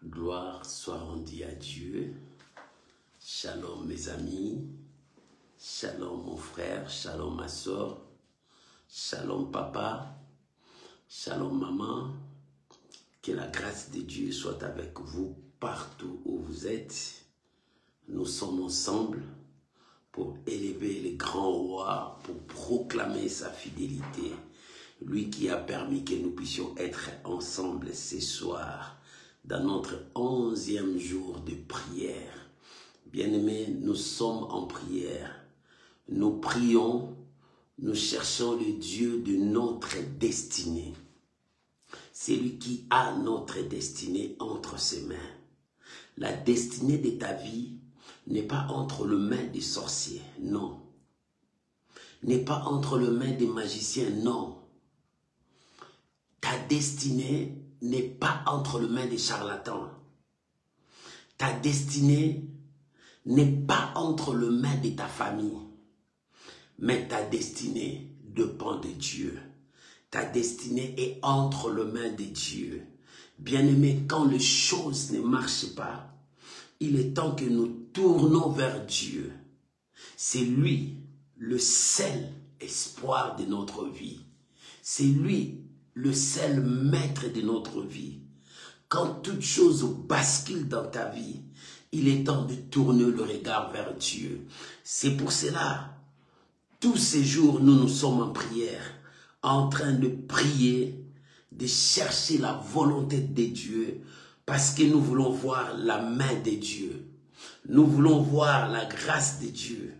Gloire soit rendue à Dieu. Shalom mes amis. Shalom mon frère. Shalom ma soeur. Shalom papa. Shalom maman. Que la grâce de Dieu soit avec vous partout où vous êtes. Nous sommes ensemble pour élever le grand roi, pour proclamer sa fidélité. Lui qui a permis que nous puissions être ensemble ce soir dans notre 11e jour de prière. Bien-aimés, nous sommes en prière. Nous prions, nous cherchons le Dieu de notre destinée. C'est lui qui a notre destinée entre ses mains. La destinée de ta vie n'est pas entre les mains des sorciers, non. N'est pas entre les mains des magiciens, non. Ta destinée n'est pas entre les mains des charlatans. Ta destinée n'est pas entre les mains de ta famille. Mais ta destinée dépend de Dieu. Ta destinée est entre les mains de Dieu. Bien-aimé, quand les choses ne marchent pas, il est temps que nous tournons vers Dieu. C'est lui, le seul espoir de notre vie. C'est lui, le seul maître de notre vie. Quand toute chose bascule dans ta vie, il est temps de tourner le regard vers Dieu. C'est pour cela, tous ces jours, nous sommes en prière, en train de prier, de chercher la volonté de Dieu, parce que nous voulons voir la main de Dieu. Nous voulons voir la grâce de Dieu.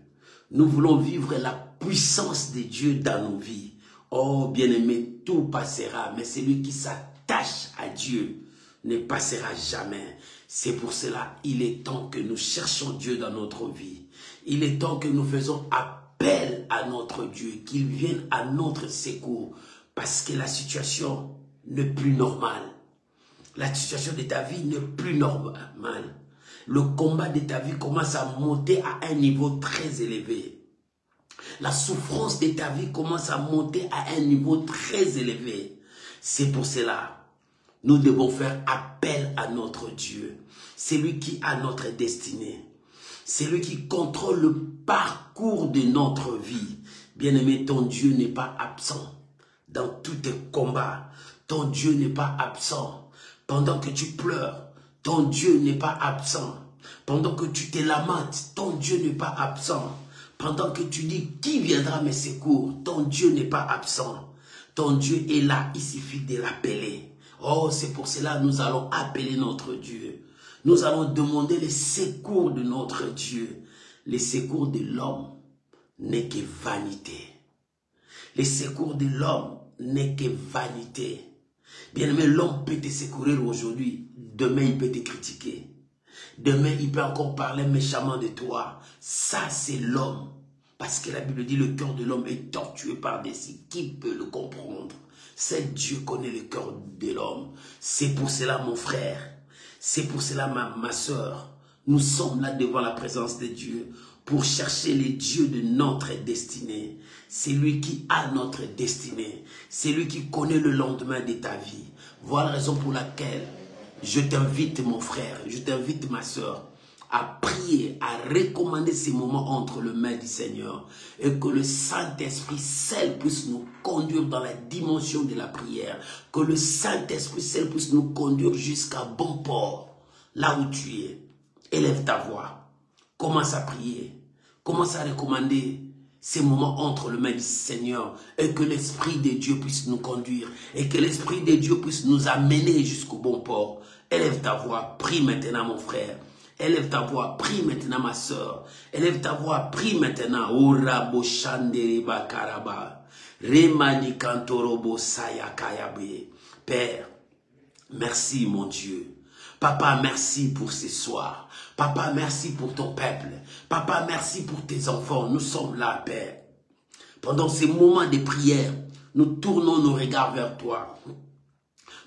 Nous voulons vivre la puissance de Dieu dans nos vies. Oh, bien-aimé, tout passera, mais celui qui s'attache à Dieu ne passera jamais. C'est pour cela, il est temps que nous cherchions Dieu dans notre vie. Il est temps que nous faisons appel à notre Dieu, qu'il vienne à notre secours, parce que la situation n'est plus normale. La situation de ta vie n'est plus normale. Le combat de ta vie commence à monter à un niveau très élevé. La souffrance de ta vie commence à monter à un niveau très élevé. C'est pour cela, nous devons faire appel à notre Dieu. C'est lui qui a notre destinée. C'est lui qui contrôle le parcours de notre vie. Bien-aimé, ton Dieu n'est pas absent dans tous tes combats. Ton Dieu n'est pas absent. Pendant que tu pleures, ton Dieu n'est pas absent. Pendant que tu te lamentes, ton Dieu n'est pas absent. Pendant que tu dis, qui viendra me secours? Ton Dieu n'est pas absent. Ton Dieu est là, il suffit de l'appeler. Oh, c'est pour cela que nous allons appeler notre Dieu. Nous allons demander le secours de notre Dieu. Le secours de l'homme n'est que vanité. Le secours de l'homme n'est que vanité. Bien-aimé, l'homme peut te secourir aujourd'hui. Demain, il peut te critiquer. Demain, il peut encore parler méchamment de toi. Ça, c'est l'homme. Parce que la Bible dit, le cœur de l'homme est tortué par-dessus. Qui peut le comprendre? C'est Dieu qui connaît le cœur de l'homme. C'est pour cela, mon frère. C'est pour cela, ma soeur. Nous sommes là devant la présence de Dieu pour chercher les dieux de notre destinée. C'est lui qui a notre destinée. C'est lui qui connaît le lendemain de ta vie. Voilà la raison pour laquelle je t'invite, mon frère, je t'invite, ma soeur, à prier, à recommander ces moments entre les mains du Seigneur et que le Saint-Esprit seul puisse nous conduire dans la dimension de la prière, que le Saint-Esprit seul puisse nous conduire jusqu'à bon port, là où tu es. Élève ta voix, commence à prier, commence à recommander ces moments entre les mains du Seigneur et que l'Esprit de Dieu puisse nous conduire et que l'Esprit de Dieu puisse nous amener jusqu'au bon port. Élève ta voix, prie maintenant, mon frère. Élève ta voix, prie maintenant, ma soeur. Élève ta voix, prie maintenant. Orabo shanderiba karaba. Remani kantorobo sayakayabe. Père, merci, mon Dieu. Papa, merci pour ce soir. Papa, merci pour ton peuple. Papa, merci pour tes enfants. Nous sommes là, Père. Pendant ces moments de prière, nous tournons nos regards vers toi.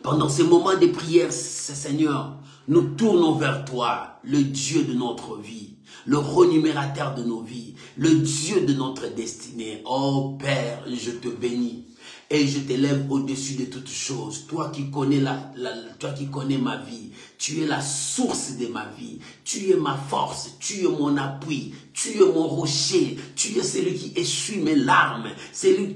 Pendant ces moments de prière, Seigneur, nous tournons vers toi, le Dieu de notre vie, le renumérateur de nos vies, le Dieu de notre destinée. Oh Père, je te bénis. et je t'élève au-dessus de toutes choses. Toi qui connais toi qui connais ma vie, tu es la source de ma vie, tu es ma force, tu es mon appui, tu es mon rocher, tu es celui qui essuie mes larmes,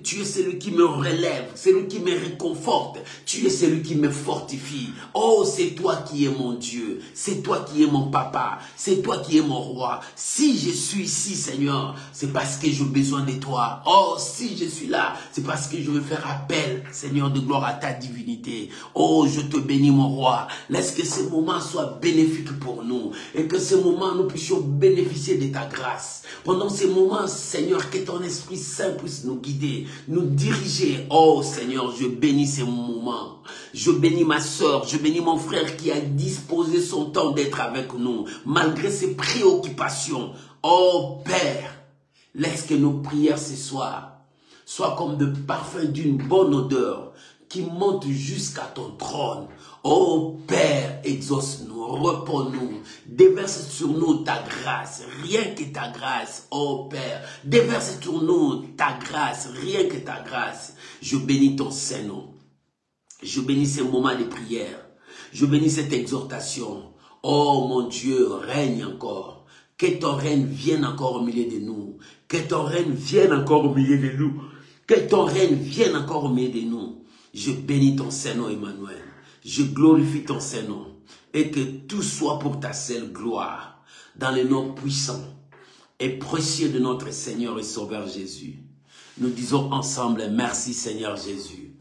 tu es celui qui me relève, celui qui me réconforte, tu es celui qui me fortifie. Oh, c'est toi qui es mon Dieu, c'est toi qui es mon papa, c'est toi qui es mon roi. Si je suis ici, Seigneur, c'est parce que j'ai besoin de toi. Oh, si je suis là, c'est parce que je veux faire appel, Seigneur, de gloire à ta divinité. Oh, je te bénis, mon roi. Laisse que ce moment soit bénéfique pour nous et que ce moment, nous puissions bénéficier de ta grâce. Pendant ces moments, Seigneur, que ton Esprit Saint puisse nous guider, nous diriger. Oh, Seigneur, je bénis ces moments. Je bénis ma soeur, je bénis mon frère qui a disposé son temps d'être avec nous, malgré ses préoccupations. Oh, Père, laisse que nos prières ce soir soient comme de parfum d'une bonne odeur qui monte jusqu'à ton trône. Oh Père, exauce-nous, réponds-nous, déverse sur nous ta grâce, rien que ta grâce. Oh Père, déverse sur nous ta grâce, rien que ta grâce. Je bénis ton Saint-Nom. Je bénis ces moments de prière. Je bénis cette exhortation. Oh mon Dieu, règne encore. Que ton règne vienne encore au milieu de nous. Que ton règne vienne encore au milieu de nous. Que ton règne vienne encore au milieu de nous. Je bénis ton Saint-Nom, Emmanuel. Je glorifie ton Saint-Nom. Et que tout soit pour ta seule gloire. Dans le nom puissant et précieux de notre Seigneur et Sauveur Jésus. Nous disons ensemble, merci Seigneur Jésus.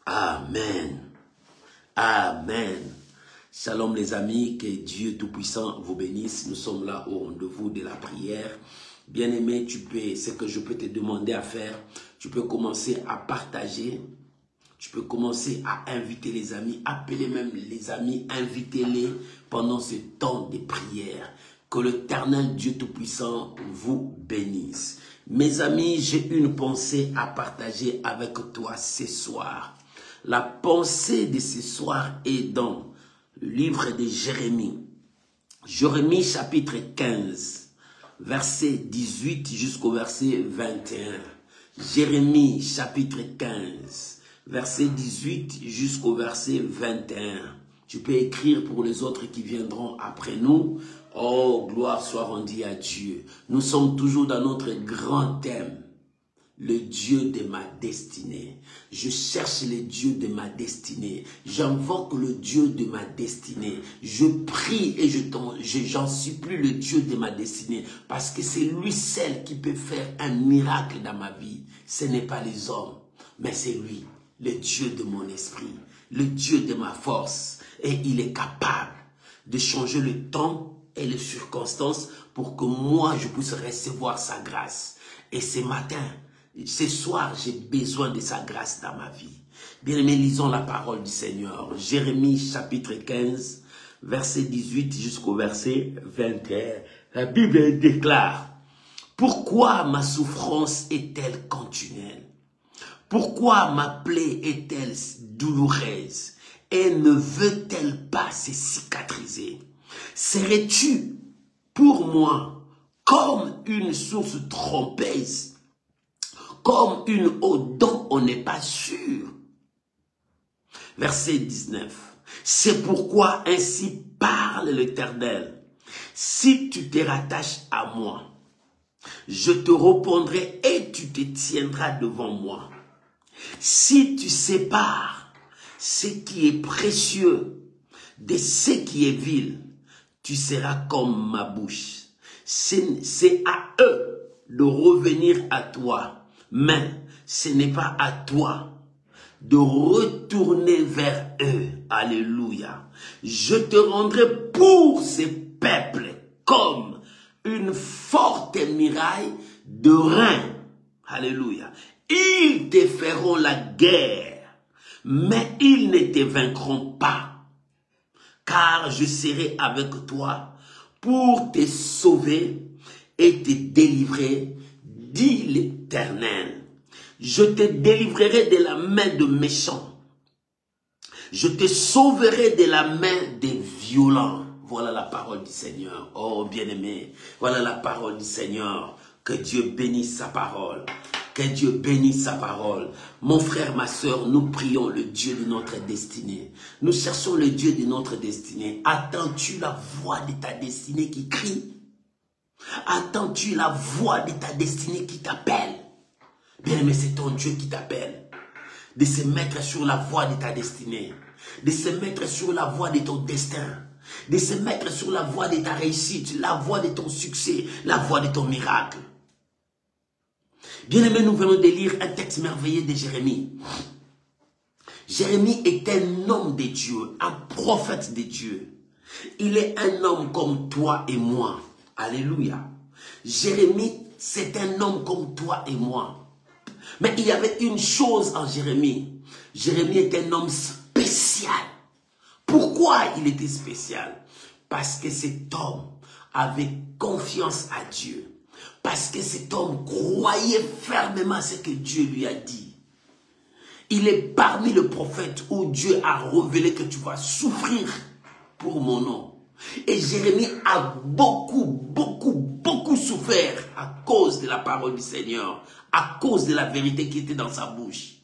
Amen. Amen. Shalom les amis, que Dieu Tout-Puissant vous bénisse. Nous sommes là au rendez-vous de la prière. Bien-aimé, ce que je peux te demander à faire, tu peux commencer à partager, tu peux commencer à inviter les amis, appeler même les amis, invitez-les pendant ce temps de prière. Que l'Éternel Dieu Tout-Puissant vous bénisse. Mes amis, j'ai une pensée à partager avec toi ce soir. La pensée de ce soir est dans le livre de Jérémie. Jérémie chapitre 15, verset 18 jusqu'au verset 21. Jérémie chapitre 15, verset 18 jusqu'au verset 21. Tu peux écrire pour les autres qui viendront après nous. Oh, gloire soit rendue à Dieu. Nous sommes toujours dans notre grand thème. Le Dieu de ma destinée. Je cherche le Dieu de ma destinée. J'invoque le Dieu de ma destinée. Je prie et j'en supplie le Dieu de ma destinée. Parce que c'est lui seul qui peut faire un miracle dans ma vie. Ce n'est pas les hommes, mais c'est lui, le Dieu de mon esprit, le Dieu de ma force. Et il est capable de changer le temps et les circonstances pour que moi je puisse recevoir sa grâce. Et ce matin, ce soir, j'ai besoin de sa grâce dans ma vie. Bien-aimés, lisons la parole du Seigneur. Jérémie chapitre 15, verset 18 jusqu'au verset 21. La Bible déclare: pourquoi ma souffrance est-elle continuelle? Pourquoi ma plaie est-elle douloureuse? Et ne veut-elle pas se cicatriser? Serais-tu pour moi comme une source trompeuse, comme une eau dont on n'est pas sûr? Verset 19. C'est pourquoi ainsi parle l'Éternel. Si tu te rattaches à moi, je te répondrai et tu te tiendras devant moi. Si tu sépares ce qui est précieux de ce qui est vil, tu seras comme ma bouche. C'est à eux de revenir à toi, mais ce n'est pas à toi de retourner vers eux. Alléluia. Je te rendrai pour ces peuples comme une forte muraille de reins. Alléluia. Ils te feront la guerre, mais ils ne te vaincront pas. Car je serai avec toi pour te sauver et te délivrer, dit l'Éternel. Je te délivrerai de la main de méchants. Je te sauverai de la main des violents. Voilà la parole du Seigneur. Oh bien-aimé, voilà la parole du Seigneur. Que Dieu bénisse sa parole. Que Dieu bénisse sa parole. Mon frère, ma soeur, nous prions le Dieu de notre destinée. Nous cherchons le Dieu de notre destinée. Attends-tu la voix de ta destinée qui crie? Attends-tu la voix de ta destinée qui t'appelle? Bien-aimé, c'est ton Dieu qui t'appelle. De se mettre sur la voie de ta destinée. De se mettre sur la voie de ton destin. De se mettre sur la voie de ta réussite, la voie de ton succès, la voie de ton miracle. Bien-aimé, nous venons de lire un texte merveilleux de Jérémie. Jérémie est un homme de Dieu, un prophète de Dieu. Il est un homme comme toi et moi. Alléluia. Jérémie, c'est un homme comme toi et moi. Mais il y avait une chose en Jérémie. Jérémie est un homme spécial. Pourquoi il était spécial? Parce que cet homme avait confiance à Dieu. Parce que cet homme croyait fermement ce que Dieu lui a dit. Il est parmi les prophètes où Dieu a révélé que tu vas souffrir pour mon nom. Et Jérémie a beaucoup souffert à cause de la parole du Seigneur, à cause de la vérité qui était dans sa bouche.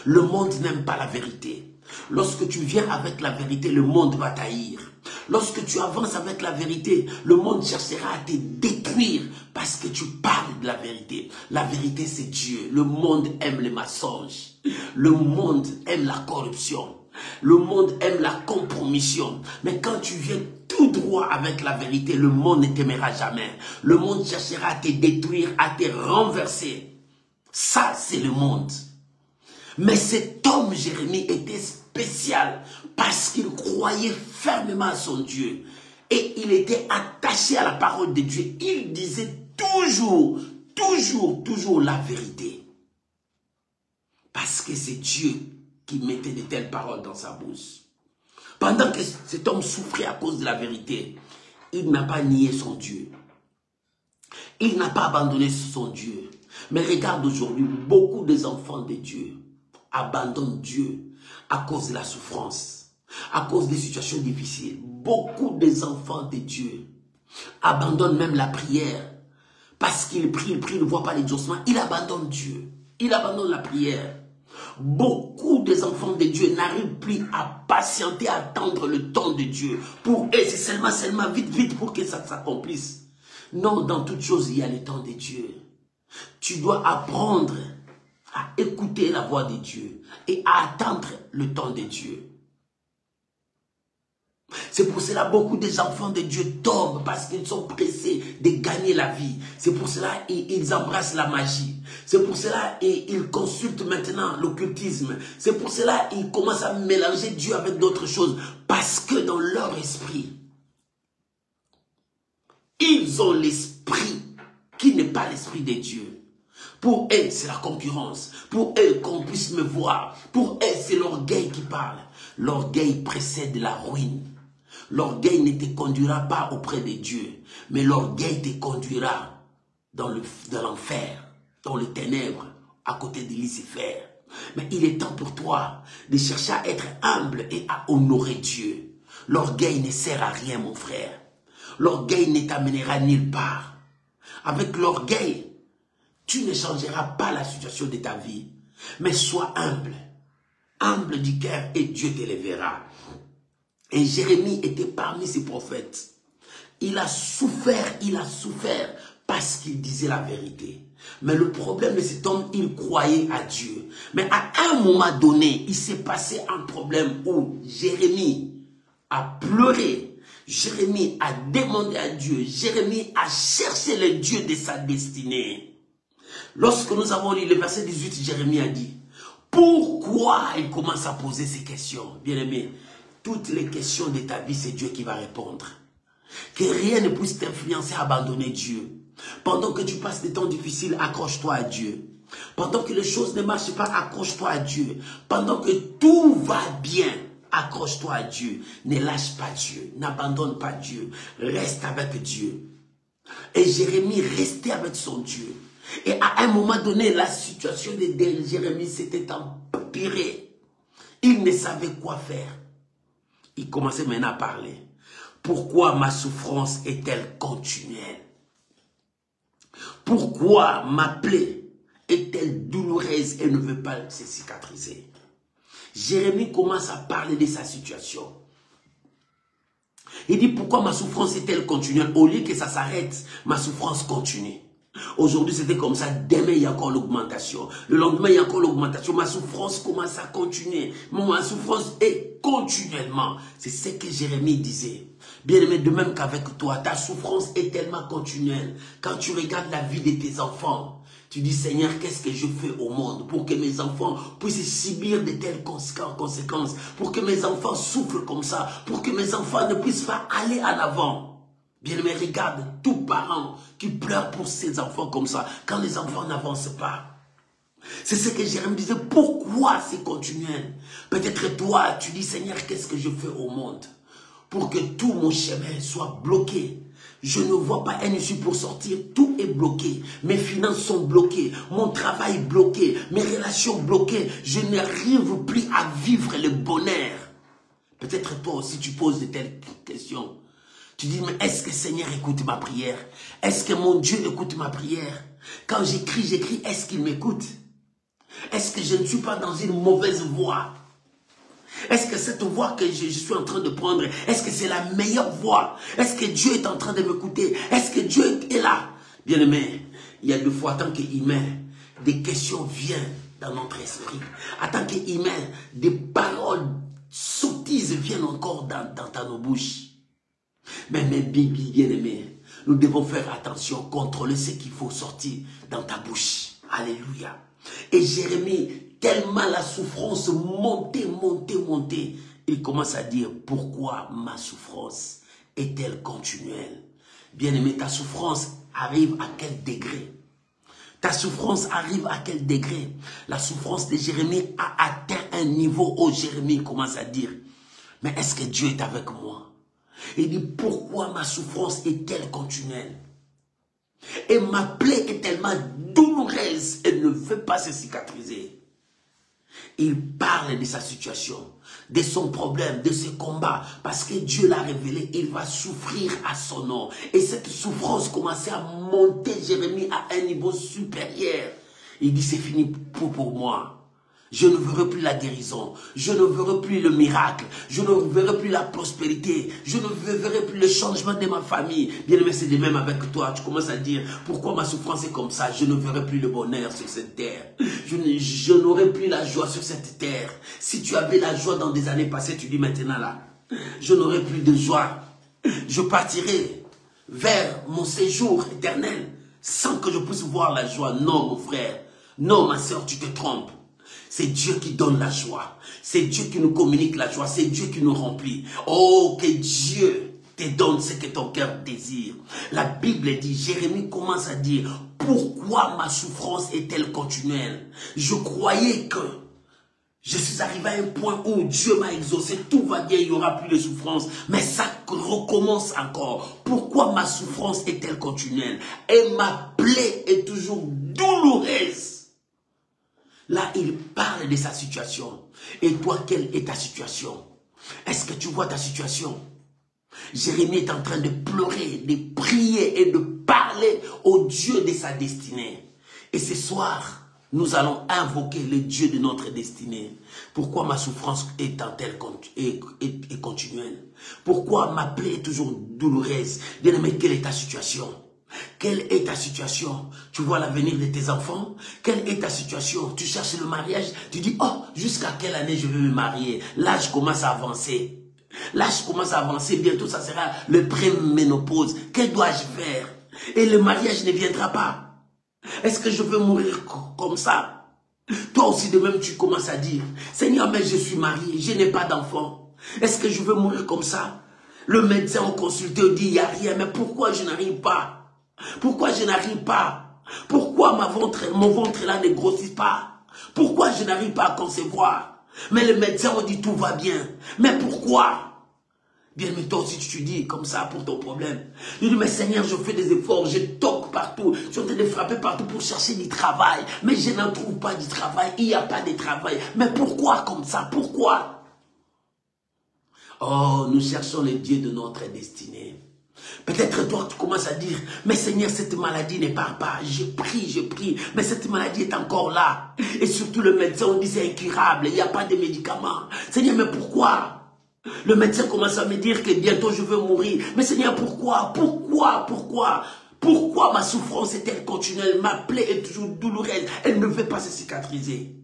Le monde n'aime pas la vérité. Lorsque tu viens avec la vérité, le monde va t'haïr. Lorsque tu avances avec la vérité, le monde cherchera à te détruire parce que tu parles de la vérité. La vérité, c'est Dieu. Le monde aime les mensonges. Le monde aime la corruption. Le monde aime la compromission. Mais quand tu viens tout droit avec la vérité, le monde ne t'aimera jamais. Le monde cherchera à te détruire, à te renverser. Ça, c'est le monde. Mais cet homme, Jérémie, était spécial parce qu'il croyait fermement à son Dieu. Et il était attaché à la parole de Dieu. Il disait toujours la vérité. Parce que c'est Dieu qui mettait de telles paroles dans sa bouche. Pendant que cet homme souffrait à cause de la vérité, il n'a pas nié son Dieu. Il n'a pas abandonné son Dieu. Mais regarde aujourd'hui, beaucoup des enfants de Dieu abandonnent Dieu à cause de la souffrance, à cause des situations difficiles. Beaucoup des enfants de Dieu abandonnent même la prière parce qu'ils prient, ne voient pas l'exaucement. Ils abandonnent Dieu, ils abandonnent la prière. Beaucoup des enfants de Dieu n'arrivent plus à patienter, à attendre le temps de Dieu. Pour eux, c'est seulement, vite pour que ça s'accomplisse. Non, dans toute chose, il y a le temps de Dieu. Tu dois apprendre à écouter la voix de Dieu et à attendre le temps de Dieu. C'est pour cela que beaucoup des enfants de Dieu tombent parce qu'ils sont pressés de gagner la vie. C'est pour cela qu'ils embrassent la magie. C'est pour cela qu'ils consultent maintenant l'occultisme. C'est pour cela qu'ils commencent à mélanger Dieu avec d'autres choses. Parce que dans leur esprit, ils ont l'esprit qui n'est pas l'esprit de Dieu. Pour eux, c'est la concurrence. Pour eux, qu'on puisse me voir. Pour eux, c'est l'orgueil qui parle. L'orgueil précède la ruine. L'orgueil ne te conduira pas auprès de Dieu, mais l'orgueil te conduira dans l'enfer, dans les ténèbres, à côté de Lucifer. Mais il est temps pour toi de chercher à être humble et à honorer Dieu. L'orgueil ne sert à rien, mon frère. L'orgueil ne t'amènera nulle part. Avec l'orgueil, tu ne changeras pas la situation de ta vie. Mais sois humble. Humble du cœur et Dieu t'élèvera. Et Jérémie était parmi ces prophètes. Il a souffert parce qu'il disait la vérité. Mais le problème de cet homme, il croyait à Dieu. Mais à un moment donné, il s'est passé un problème où Jérémie a pleuré. Jérémie a demandé à Dieu. Jérémie a cherché le Dieu de sa destinée. Lorsque nous avons lu le verset 18, Jérémie a dit, pourquoi il commence à poser ces questions? Bien aimé, toutes les questions de ta vie, c'est Dieu qui va répondre. Que rien ne puisse t'influencer à abandonner Dieu. Pendant que tu passes des temps difficiles, accroche-toi à Dieu. Pendant que les choses ne marchent pas, accroche-toi à Dieu. Pendant que tout va bien, accroche-toi à Dieu. Ne lâche pas Dieu. N'abandonne pas Dieu. Reste avec Dieu. Et Jérémie restait avec son Dieu. Et à un moment donné, la situation de Jérémie s'était empirée. Il ne savait quoi faire. Il commençait maintenant à parler. Pourquoi ma souffrance est-elle continuelle? Pourquoi ma plaie est-elle douloureuse et ne veut pas se cicatriser. Jérémie commence à parler de sa situation. Il dit, pourquoi ma souffrance est-elle continuelle? Au lieu que ça s'arrête, ma souffrance continue. Aujourd'hui, c'était comme ça. Demain, il y a encore l'augmentation. Le lendemain, il y a encore l'augmentation. Ma souffrance commence à continuer. Ma souffrance est continuellement. C'est ce que Jérémie disait. Bien aimé, de même qu'avec toi, ta souffrance est tellement continuelle. Quand tu regardes la vie de tes enfants, tu dis, Seigneur, qu'est-ce que je fais au monde pour que mes enfants puissent subir de telles conséquences, pour que mes enfants souffrent comme ça, pour que mes enfants ne puissent pas aller en avant. Bien-aimé, regarde, tout parent qui pleure pour ses enfants comme ça, quand les enfants n'avancent pas. C'est ce que Jérémie disait, pourquoi c'est continuel? Peut-être toi, tu dis, Seigneur, qu'est-ce que je fais au monde pour que tout mon chemin soit bloqué? Je ne vois pas un issue pour sortir, tout est bloqué. Mes finances sont bloquées, mon travail bloqué, mes relations bloquées. Je n'arrive plus à vivre le bonheur. Peut-être toi aussi tu poses de telles questions. Tu dis, mais est-ce que Seigneur écoute ma prière? Est-ce que mon Dieu écoute ma prière? Quand j'écris, est-ce qu'il m'écoute? Est-ce que je ne suis pas dans une mauvaise voie? Est-ce que cette voie que je suis en train de prendre, est-ce que c'est la meilleure voie? Est-ce que Dieu est en train de m'écouter? Est-ce que Dieu est là? Bien aimé, il y a des fois, en tant qu'humain, des questions viennent dans notre esprit. En tant qu'humain, des paroles sottises viennent encore dans nos bouches. Mais bien aimé, nous devons faire attention, contrôler ce qu'il faut sortir dans ta bouche. Alléluia. Et Jérémie, tellement la souffrance montait, il commence à dire, pourquoi ma souffrance est-elle continuelle? Bien-aimé, ta souffrance arrive à quel degré? Ta souffrance arrive à quel degré? La souffrance de Jérémie a atteint un niveau où Jérémie commence à dire, mais est-ce que Dieu est avec moi? Il dit, pourquoi ma souffrance est-elle continuelle? Et ma plaie est tellement douloureuse, elle ne veut pas se cicatriser. Il parle de sa situation, de son problème, de ses combats, parce que Dieu l'a révélé, il va souffrir à son nom. Et cette souffrance commençait à monter Jérémie à un niveau supérieur. Il dit, c'est fini pour moi. Je ne verrai plus la guérison, je ne verrai plus le miracle, je ne verrai plus la prospérité, je ne verrai plus le changement de ma famille. Bien aimé, c'est de même avec toi. Tu commences à dire, pourquoi ma souffrance est comme ça? Je ne verrai plus le bonheur sur cette terre. Je n'aurai plus la joie sur cette terre. Si tu avais la joie dans des années passées, tu dis maintenant là, je n'aurai plus de joie. Je partirai vers mon séjour éternel sans que je puisse voir la joie. Non, mon frère. Non, ma soeur, tu te trompes. C'est Dieu qui donne la joie. C'est Dieu qui nous communique la joie. C'est Dieu qui nous remplit. Oh, que Dieu te donne ce que ton cœur désire. La Bible dit, Jérémie commence à dire, pourquoi ma souffrance est-elle continuelle? Je croyais que je suis arrivé à un point où Dieu m'a exaucé, tout va bien, il n'y aura plus de souffrance. Mais ça recommence encore. Pourquoi ma souffrance est-elle continuelle? Et ma plaie est toujours douloureuse. Là, il parle de sa situation. Et toi, quelle est ta situation? Est-ce que tu vois ta situation? Jérémie est en train de pleurer, de prier et de parler au Dieu de sa destinée. Et ce soir, nous allons invoquer le Dieu de notre destinée. Pourquoi ma souffrance est-elle continuelle? Pourquoi ma plaie est toujours douloureuse? Bien-aimé, quelle est ta situation? Quelle est ta situation? Tu vois l'avenir de tes enfants? Quelle est ta situation? Tu cherches le mariage? Tu dis, oh, jusqu'à quelle année je vais me marier? L'âge commence à avancer. L'âge commence à avancer. Bientôt, ça sera le pré-ménopause. Que dois-je faire? Et le mariage ne viendra pas. Est-ce que je veux mourir comme ça? Toi aussi, de même, tu commences à dire, Seigneur, mais je suis marié, je n'ai pas d'enfant. Est-ce que je veux mourir comme ça? Le médecin au consulté dit, il n'y a rien, mais pourquoi je n'arrive pas? Pourquoi je n'arrive pas? Pourquoi mon ventre là ne grossit pas? Pourquoi je n'arrive pas à concevoir? Mais le médecin on dit tout va bien. Mais pourquoi? Bien, mais toi aussi tu dis comme ça pour ton problème. Je dis, mais Seigneur, je fais des efforts, je toque partout, je suis en train de frapper partout pour chercher du travail. Mais je n'en trouve pas du travail, il n'y a pas de travail. Mais pourquoi comme ça? Pourquoi? Oh, nous cherchons le Dieu de notre destinée. Peut-être toi, tu commences à dire, mais Seigneur, cette maladie ne part pas. J'ai pris, mais cette maladie est encore là. Et surtout le médecin, on dit c'est incurable, il n'y a pas de médicaments. Seigneur, mais pourquoi? Le médecin commence à me dire que bientôt je vais mourir. Mais Seigneur, pourquoi? Pourquoi ma souffrance est-elle continuelle? Ma plaie est toujours douloureuse. Elle ne veut pas se cicatriser.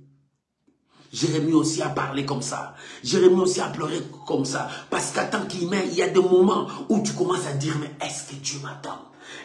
Jérémie aussi a parlé comme ça. Jérémie aussi a pleuré comme ça. Parce qu'à tant qu'il met, il y a des moments où tu commences à dire, mais est-ce que Dieu m'attend?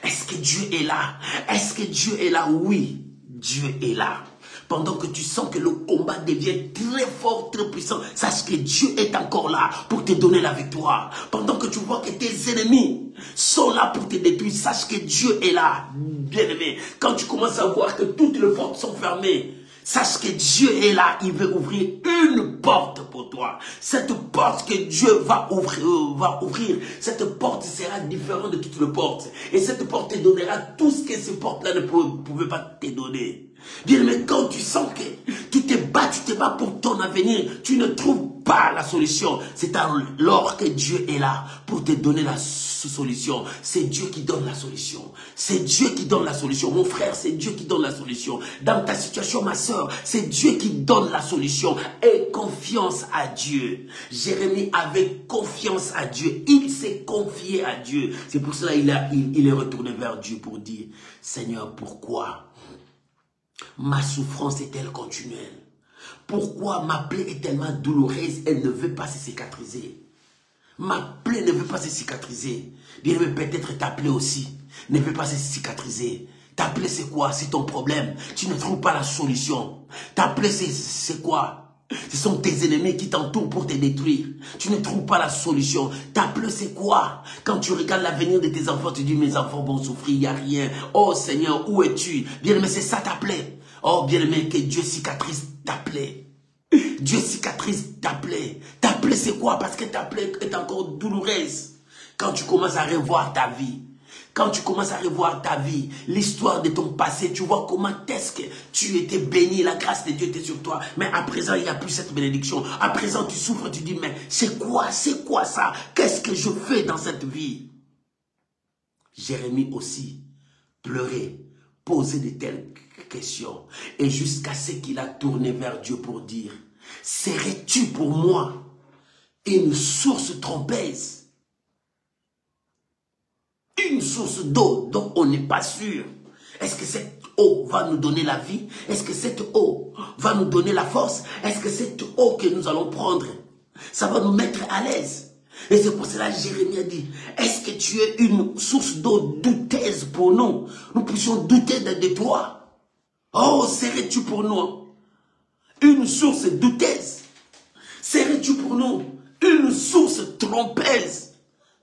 Est-ce que Dieu est là? Est-ce que Dieu est là? Oui, Dieu est là. Pendant que tu sens que le combat devient très fort, très puissant, sache que Dieu est encore là pour te donner la victoire. Pendant que tu vois que tes ennemis sont là pour te détruire, sache que Dieu est là, bien-aimé. Quand tu commences à voir que toutes les portes sont fermées, sache que Dieu est là, il veut ouvrir une porte pour toi. Cette porte que Dieu va ouvrir, cette porte sera différente de toutes les portes. Et cette porte te donnera tout ce que ces portes-là ne pouvaient pas te donner. Bien, mais quand tu sens que tu te bats pour ton avenir, tu ne trouves pas la solution. C'est alors que Dieu est là pour te donner la solution. C'est Dieu qui donne la solution. C'est Dieu qui donne la solution. Mon frère, c'est Dieu qui donne la solution. Dans ta situation, ma soeur, c'est Dieu qui donne la solution. Aie confiance à Dieu. Jérémie avait confiance à Dieu. Il s'est confié à Dieu. C'est pour cela qu'il est retourné vers Dieu pour dire, Seigneur, pourquoi ma souffrance est-elle continuelle? Pourquoi ma plaie est tellement douloureuse, elle ne veut pas se cicatriser? Ma plaie ne veut pas se cicatriser. Bien, mais peut-être ta plaie aussi ne veut pas se cicatriser. Ta plaie, c'est quoi? C'est ton problème. Tu ne trouves pas la solution. Ta plaie, c'est quoi? Ce sont tes ennemis qui t'entourent pour te détruire. Tu ne trouves pas la solution. Ta plaie, c'est quoi? Quand tu regardes l'avenir de tes enfants, tu dis, mes enfants vont souffrir, il n'y a rien. Oh Seigneur, où es-tu? Bien-aimé, c'est ça ta plaie. Oh bien-aimé, que Dieu cicatrise ta plaie. Dieu cicatrise ta plaie. Ta plaie, c'est quoi? Parce que ta plaie est encore douloureuse. Quand tu commences à revoir ta vie, quand tu commences à revoir ta vie, l'histoire de ton passé, tu vois comment est-ce que tu étais béni, la grâce de Dieu était sur toi. Mais à présent, il n'y a plus cette bénédiction. À présent, tu souffres, tu dis, mais c'est quoi ça? Qu'est-ce que je fais dans cette vie? Jérémie aussi pleurait, posait de telles questions. Et jusqu'à ce qu'il a tourné vers Dieu pour dire, serais-tu pour moi une source trompeuse? Une source d'eau dont on n'est pas sûr. Est-ce que cette eau va nous donner la vie? Est-ce que cette eau va nous donner la force? Est-ce que cette eau que nous allons prendre, ça va nous mettre à l'aise? Et c'est pour cela que Jérémie a dit, est-ce que tu es une source d'eau douteuse pour nous? Nous puissions douter de toi. Oh, serais-tu pour nous une source douteuse? Serais-tu pour nous une source trompeuse?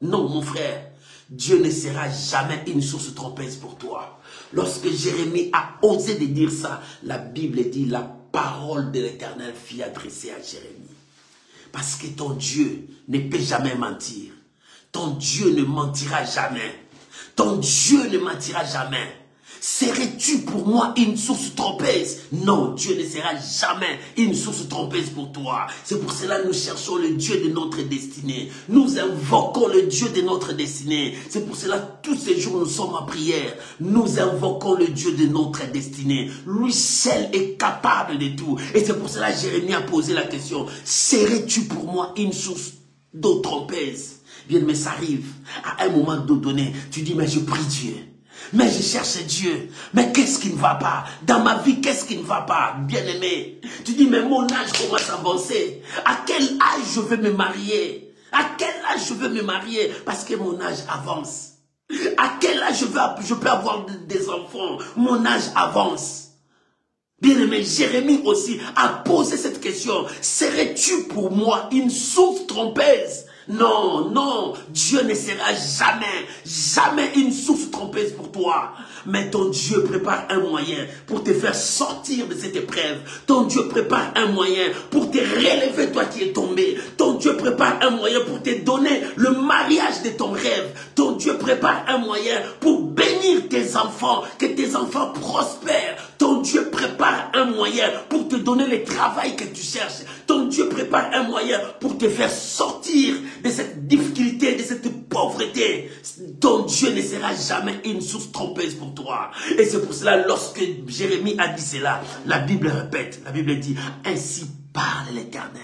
Non, mon frère. Dieu ne sera jamais une source trompeuse pour toi. Lorsque Jérémie a osé de dire ça, la Bible dit la parole de l'Éternel fut adressée à Jérémie. Parce que ton Dieu ne peut jamais mentir. Ton Dieu ne mentira jamais. Ton Dieu ne mentira jamais. Serais-tu pour moi une source trompeuse? Non, Dieu ne sera jamais une source trompeuse pour toi. C'est pour cela que nous cherchons le Dieu de notre destinée. Nous invoquons le Dieu de notre destinée. C'est pour cela que tous ces jours nous sommes en prière. Nous invoquons le Dieu de notre destinée. Lui seul est capable de tout. Et c'est pour cela que Jérémie a posé la question. Serais-tu pour moi une source d'eau trompeuse? Bien, mais ça arrive. À un moment donné, tu dis, mais je prie Dieu. Mais je cherche Dieu. Mais qu'est-ce qui ne va pas? Dans ma vie, qu'est-ce qui ne va pas? Bien-aimé. Tu dis, mais mon âge commence à avancer. À quel âge je vais me marier? À quel âge je vais me marier? Parce que mon âge avance. À quel âge je peux avoir des enfants? Mon âge avance. Bien-aimé, Jérémie aussi a posé cette question. Serais-tu pour moi une source trompeuse? Non, non, Dieu ne sera jamais une source trompeuse pour toi. Mais ton Dieu prépare un moyen pour te faire sortir de cette épreuve. Ton Dieu prépare un moyen pour te relever, toi qui es tombé. Ton Dieu prépare un moyen pour te donner le mariage de ton rêve. Ton Dieu prépare un moyen pour bénir tes enfants, que tes enfants prospèrent. Ton Dieu prépare un moyen pour te donner le travail que tu cherches. Ton Dieu prépare un moyen pour te faire sortir de cette difficulté, de cette pauvreté. sera jamais une source trompeuse pour toi. Et c'est pour cela, lorsque Jérémie a dit cela, la Bible répète, la Bible dit, ainsi parle l'Éternel.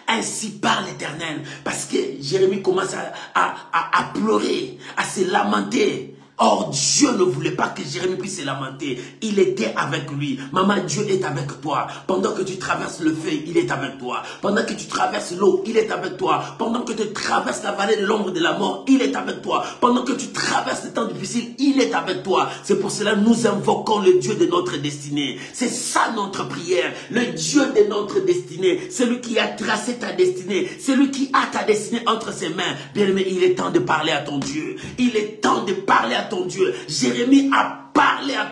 Ainsi parle l'Éternel. Parce que Jérémie commence à pleurer, à se lamenter. Or, Dieu ne voulait pas que Jérémie puisse se lamenter. Il était avec lui. Maman, Dieu est avec toi. Pendant que tu traverses le feu, il est avec toi. Pendant que tu traverses l'eau, il est avec toi. Pendant que tu traverses la vallée de l'ombre de la mort, il est avec toi. Pendant que tu traverses les temps difficiles, il est avec toi. C'est pour cela que nous invoquons le Dieu de notre destinée. C'est ça notre prière. Le Dieu de notre destinée. Celui qui a tracé ta destinée. Celui qui a ta destinée entre ses mains. Bien-aimé, il est temps de parler à ton Dieu. Il est temps de parler à ton Dieu. Jérémie a parlé à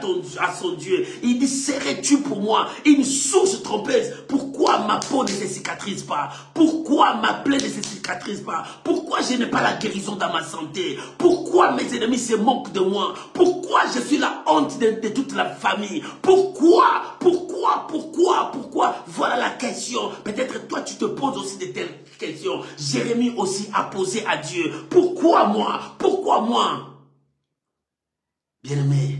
son Dieu. Il dit, serais-tu pour moi une source trompeuse? Pourquoi ma peau ne se cicatrise pas? Pourquoi ma plaie ne se cicatrise pas? Pourquoi je n'ai pas la guérison dans ma santé? Pourquoi mes ennemis se moquent de moi? Pourquoi je suis la honte de toute la famille? Pourquoi? Voilà la question. Peut-être toi tu te poses aussi de telles questions. Jérémie aussi a posé à Dieu. Pourquoi moi? Pourquoi moi? Bien-aimé,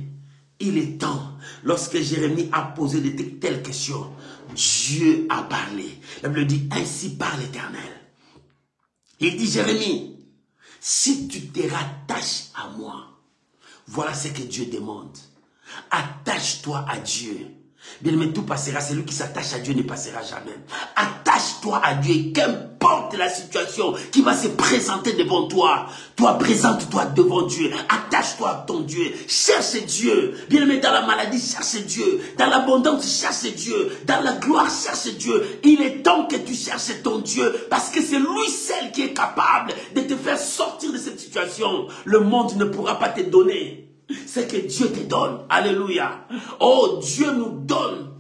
il est temps, lorsque Jérémie a posé de telles questions, Dieu a parlé. La Bible dit, ainsi parle l'Éternel. Il dit, Jérémie, si tu te rattaches à moi, voilà ce que Dieu demande. Attache-toi à Dieu. Bien-aimé, tout passera. Celui qui s'attache à Dieu ne passera jamais. Attache-toi à Dieu. Qu'importe la situation qui va se présenter devant toi. Toi, présente-toi devant Dieu. Attache-toi à ton Dieu. Cherche Dieu. Bien-aimé, dans la maladie, cherche Dieu. Dans l'abondance, cherche Dieu. Dans la gloire, cherche Dieu. Il est temps que tu cherches ton Dieu. Parce que c'est lui seul qui est capable de te faire sortir de cette situation. Le monde ne pourra pas te donner. C'est que Dieu te donne. Alléluia. Oh, Dieu nous donne.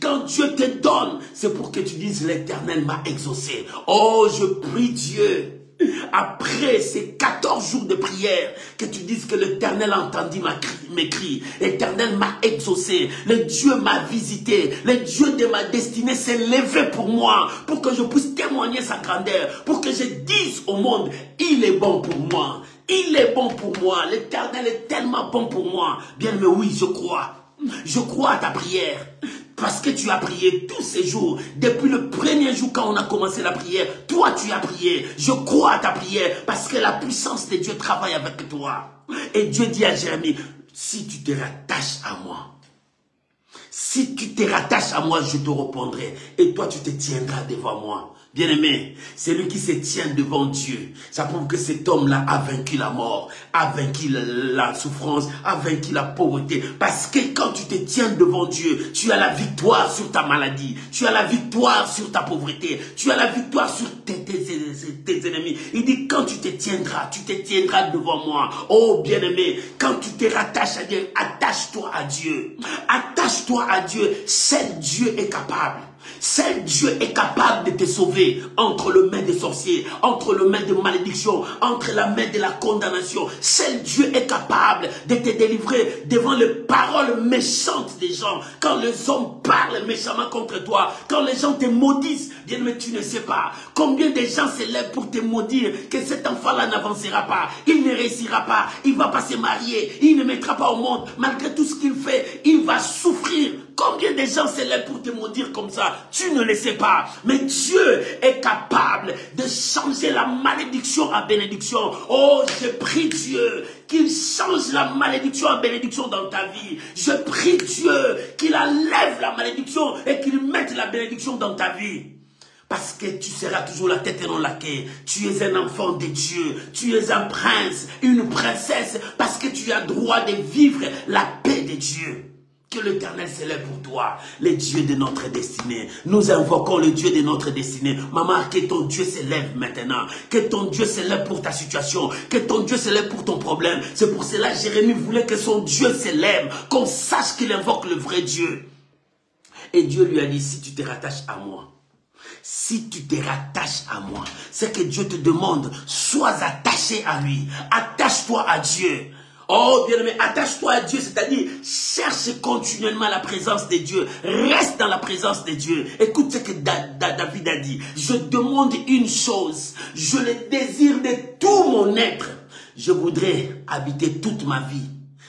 Quand Dieu te donne, c'est pour que tu dises, l'Éternel m'a exaucé. Oh, je prie Dieu. Après ces 14 jours de prière, que tu dises que l'Éternel a entendu mes cris. L'Éternel m'a exaucé. Le Dieu m'a visité. Le Dieu de ma destinée s'est levé pour moi. Pour que je puisse témoigner sa grandeur. Pour que je dise au monde, il est bon pour moi. Il est bon pour moi. L'Éternel est tellement bon pour moi. Bien, mais oui, je crois. Je crois à ta prière. Parce que tu as prié tous ces jours. Depuis le premier jour quand on a commencé la prière, toi tu as prié. Je crois à ta prière. Parce que la puissance de Dieu travaille avec toi. Et Dieu dit à Jérémie, si tu te rattaches à moi, si tu te rattaches à moi, je te répondrai. Et toi tu te tiendras devant moi. Bien-aimé, celui qui se tient devant Dieu, ça prouve que cet homme-là a vaincu la mort, a vaincu la souffrance, a vaincu la pauvreté. Parce que quand tu te tiens devant Dieu, tu as la victoire sur ta maladie, tu as la victoire sur ta pauvreté, tu as la victoire sur tes ennemis. Il dit, quand tu te tiendras devant moi. Oh bien-aimé, quand tu te rattaches à Dieu, attache-toi à Dieu. Attache-toi à Dieu, seul Dieu est capable. Seul Dieu est capable de te sauver entre les mains des sorciers, entre les mains de malédiction, entre la main de la condamnation. Seul Dieu est capable de te délivrer devant les paroles méchantes des gens. Quand les hommes parlent méchamment contre toi, quand les gens te maudissent, bien mais tu ne sais pas combien de gens se lèvent pour te maudire que cet enfant-là n'avancera pas, il ne réussira pas, il ne va pas se marier, il ne mettra pas au monde, malgré tout ce qu'il fait, il va souffrir. Combien de gens se lèvent pour te maudire comme ça? Tu ne le sais pas. Mais Dieu est capable de changer la malédiction en bénédiction. Oh, je prie Dieu qu'il change la malédiction en bénédiction dans ta vie. Je prie Dieu qu'il enlève la malédiction et qu'il mette la bénédiction dans ta vie. Parce que tu seras toujours la tête et non la queue. Tu es un enfant de Dieu. Tu es un prince, une princesse. Parce que tu as droit de vivre la paix de Dieu. Que l'Éternel s'élève pour toi, le Dieu de notre destinée. Nous invoquons le Dieu de notre destinée. Maman, que ton Dieu s'élève maintenant. Que ton Dieu s'élève pour ta situation. Que ton Dieu s'élève pour ton problème. C'est pour cela que Jérémie voulait que son Dieu s'élève. Qu'on sache qu'il invoque le vrai Dieu. Et Dieu lui a dit, si tu te rattaches à moi, si tu te rattaches à moi, c'est que Dieu te demande, sois attaché à lui. Attache-toi à Dieu. Oh bien-aimé, attache-toi à Dieu, c'est-à-dire cherche continuellement la présence de Dieu. Reste dans la présence de Dieu. Écoute ce que David a dit. Je demande une chose, je le désire de tout mon être. je voudrais habiter toute ma vie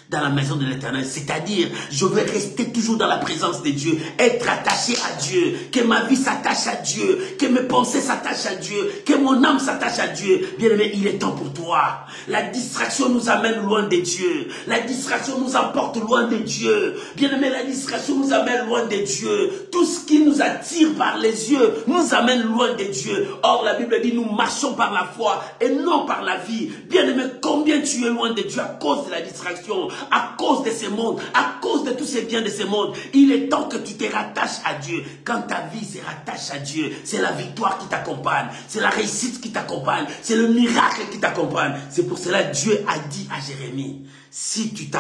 dans la maison de l'Éternel, c'est-à-dire, je veux rester toujours dans la présence de Dieu, être attaché à Dieu, que ma vie s'attache à Dieu, que mes pensées s'attachent à Dieu, que mon âme s'attache à Dieu. Bien-aimé, il est temps pour toi. La distraction nous amène loin de Dieu. La distraction nous emporte loin de Dieu. Bien-aimé, la distraction nous amène loin de Dieu. Tout ce qui nous attire par les yeux nous amène loin de Dieu. Or, la Bible dit, nous marchons par la foi et non par la vie. Bien-aimé, combien tu es loin de Dieu à cause de la distraction, à cause de ce monde, à cause de tous ces biens de ce monde. Il est temps que tu te rattaches à Dieu. Quand ta vie se rattache à Dieu, c'est la victoire qui t'accompagne, c'est la réussite qui t'accompagne, c'est le miracle qui t'accompagne. C'est pour cela que Dieu a dit à Jérémie, si tu te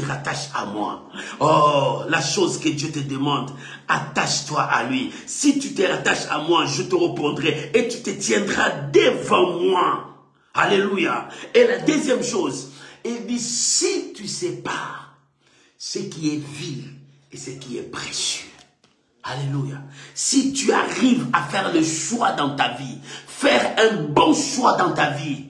rattaches à moi, oh, la chose que Dieu te demande, attache-toi à lui. Si tu te rattaches à moi, je te répondrai et tu te tiendras devant moi. Alléluia. Et la deuxième chose, il dit, si tu sépares ce qui est vil et ce qui est précieux. Alléluia. Si tu arrives à faire le choix dans ta vie, faire un bon choix dans ta vie.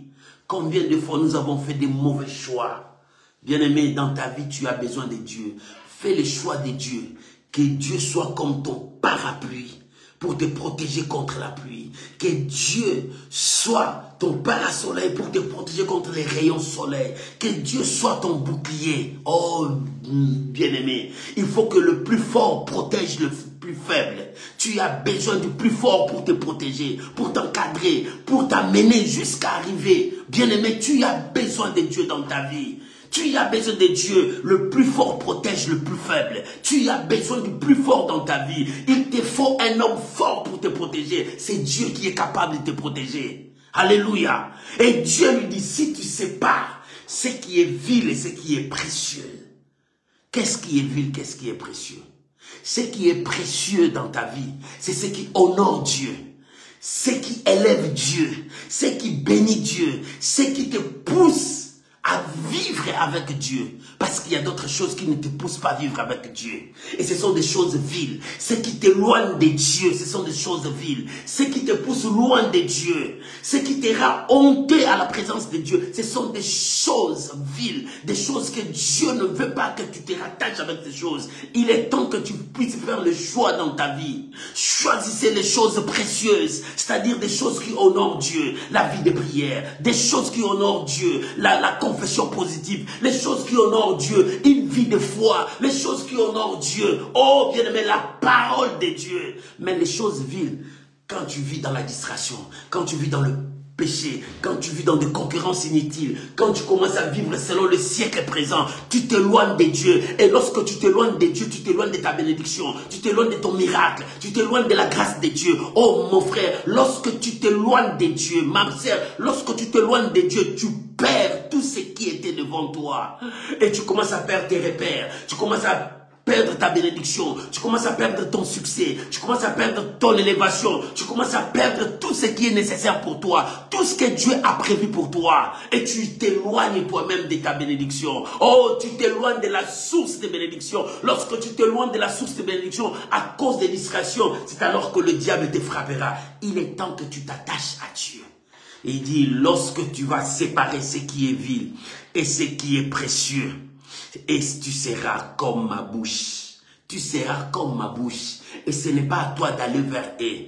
Combien de fois nous avons fait des mauvais choix? Bien-aimé, dans ta vie, tu as besoin de Dieu. Fais le choix de Dieu. Que Dieu soit comme ton parapluie pour te protéger contre la pluie. Que Dieu soit ton parasoleil pour te protéger contre les rayons soleil. Que Dieu soit ton bouclier. Oh, bien-aimé, il faut que le plus fort protège le plus faible. Tu as besoin du plus fort pour te protéger, pour t'encadrer, pour t'amener jusqu'à arriver. Bien-aimé, tu as besoin de Dieu dans ta vie. Tu as besoin de Dieu. Le plus fort protège le plus faible. Tu as besoin du plus fort dans ta vie. Il te faut un homme fort pour te protéger. C'est Dieu qui est capable de te protéger. Alléluia. Et Dieu lui dit, si tu sépares ce qui est vil et ce qui est précieux. Qu'est-ce qui est vil, qu'est-ce qui est précieux? Ce qui est précieux dans ta vie, c'est ce qui honore Dieu. Ce qui élève Dieu. Ce qui bénit Dieu. Ce qui te pousse à vivre avec Dieu. Parce qu'il y a d'autres choses qui ne te poussent pas à vivre avec Dieu. Et ce sont des choses viles. Ce qui t'éloigne de Dieu, ce sont des choses viles. Ce qui te pousse loin de Dieu, ce qui te rend honteux à la présence de Dieu, ce sont des choses viles. Des choses que Dieu ne veut pas que tu te rattaches avec ces choses. Il est temps que tu puisses faire le choix dans ta vie. Choisissez les choses précieuses, c'est-à-dire des choses qui honorent Dieu. La vie de prière, des choses qui honorent Dieu, la confession positive, les choses qui honorent Dieu, une vie de foi, les choses qui honorent Dieu. Oh, bien-aimé, la parole de Dieu. Mais les choses viles, quand tu vis dans la distraction, quand tu vis dans le péché, quand tu vis dans des concurrences inutiles, quand tu commences à vivre selon le siècle présent, tu t'éloignes de Dieu. Et lorsque tu t'éloignes de Dieu, tu t'éloignes de ta bénédiction, tu t'éloignes de ton miracle, tu t'éloignes de la grâce de Dieu. Oh mon frère, lorsque tu t'éloignes de Dieu, ma sœur, lorsque tu t'éloignes de Dieu, tu perds tout ce qui était devant toi. Et tu commences à perdre tes repères, tu commences à perdre ta bénédiction, tu commences à perdre ton succès, tu commences à perdre ton élévation, tu commences à perdre tout ce qui est nécessaire pour toi, tout ce que Dieu a prévu pour toi, et tu t'éloignes toi-même de ta bénédiction. Oh, tu t'éloignes de la source de bénédiction. Lorsque tu t'éloignes de la source de bénédiction à cause des distractions, c'est alors que le diable te frappera. Il est temps que tu t'attaches à Dieu. Et il dit, lorsque tu vas séparer ce qui est vil et ce qui est précieux, et tu seras comme ma bouche. Tu seras comme ma bouche. Et ce n'est pas à toi d'aller vers eux.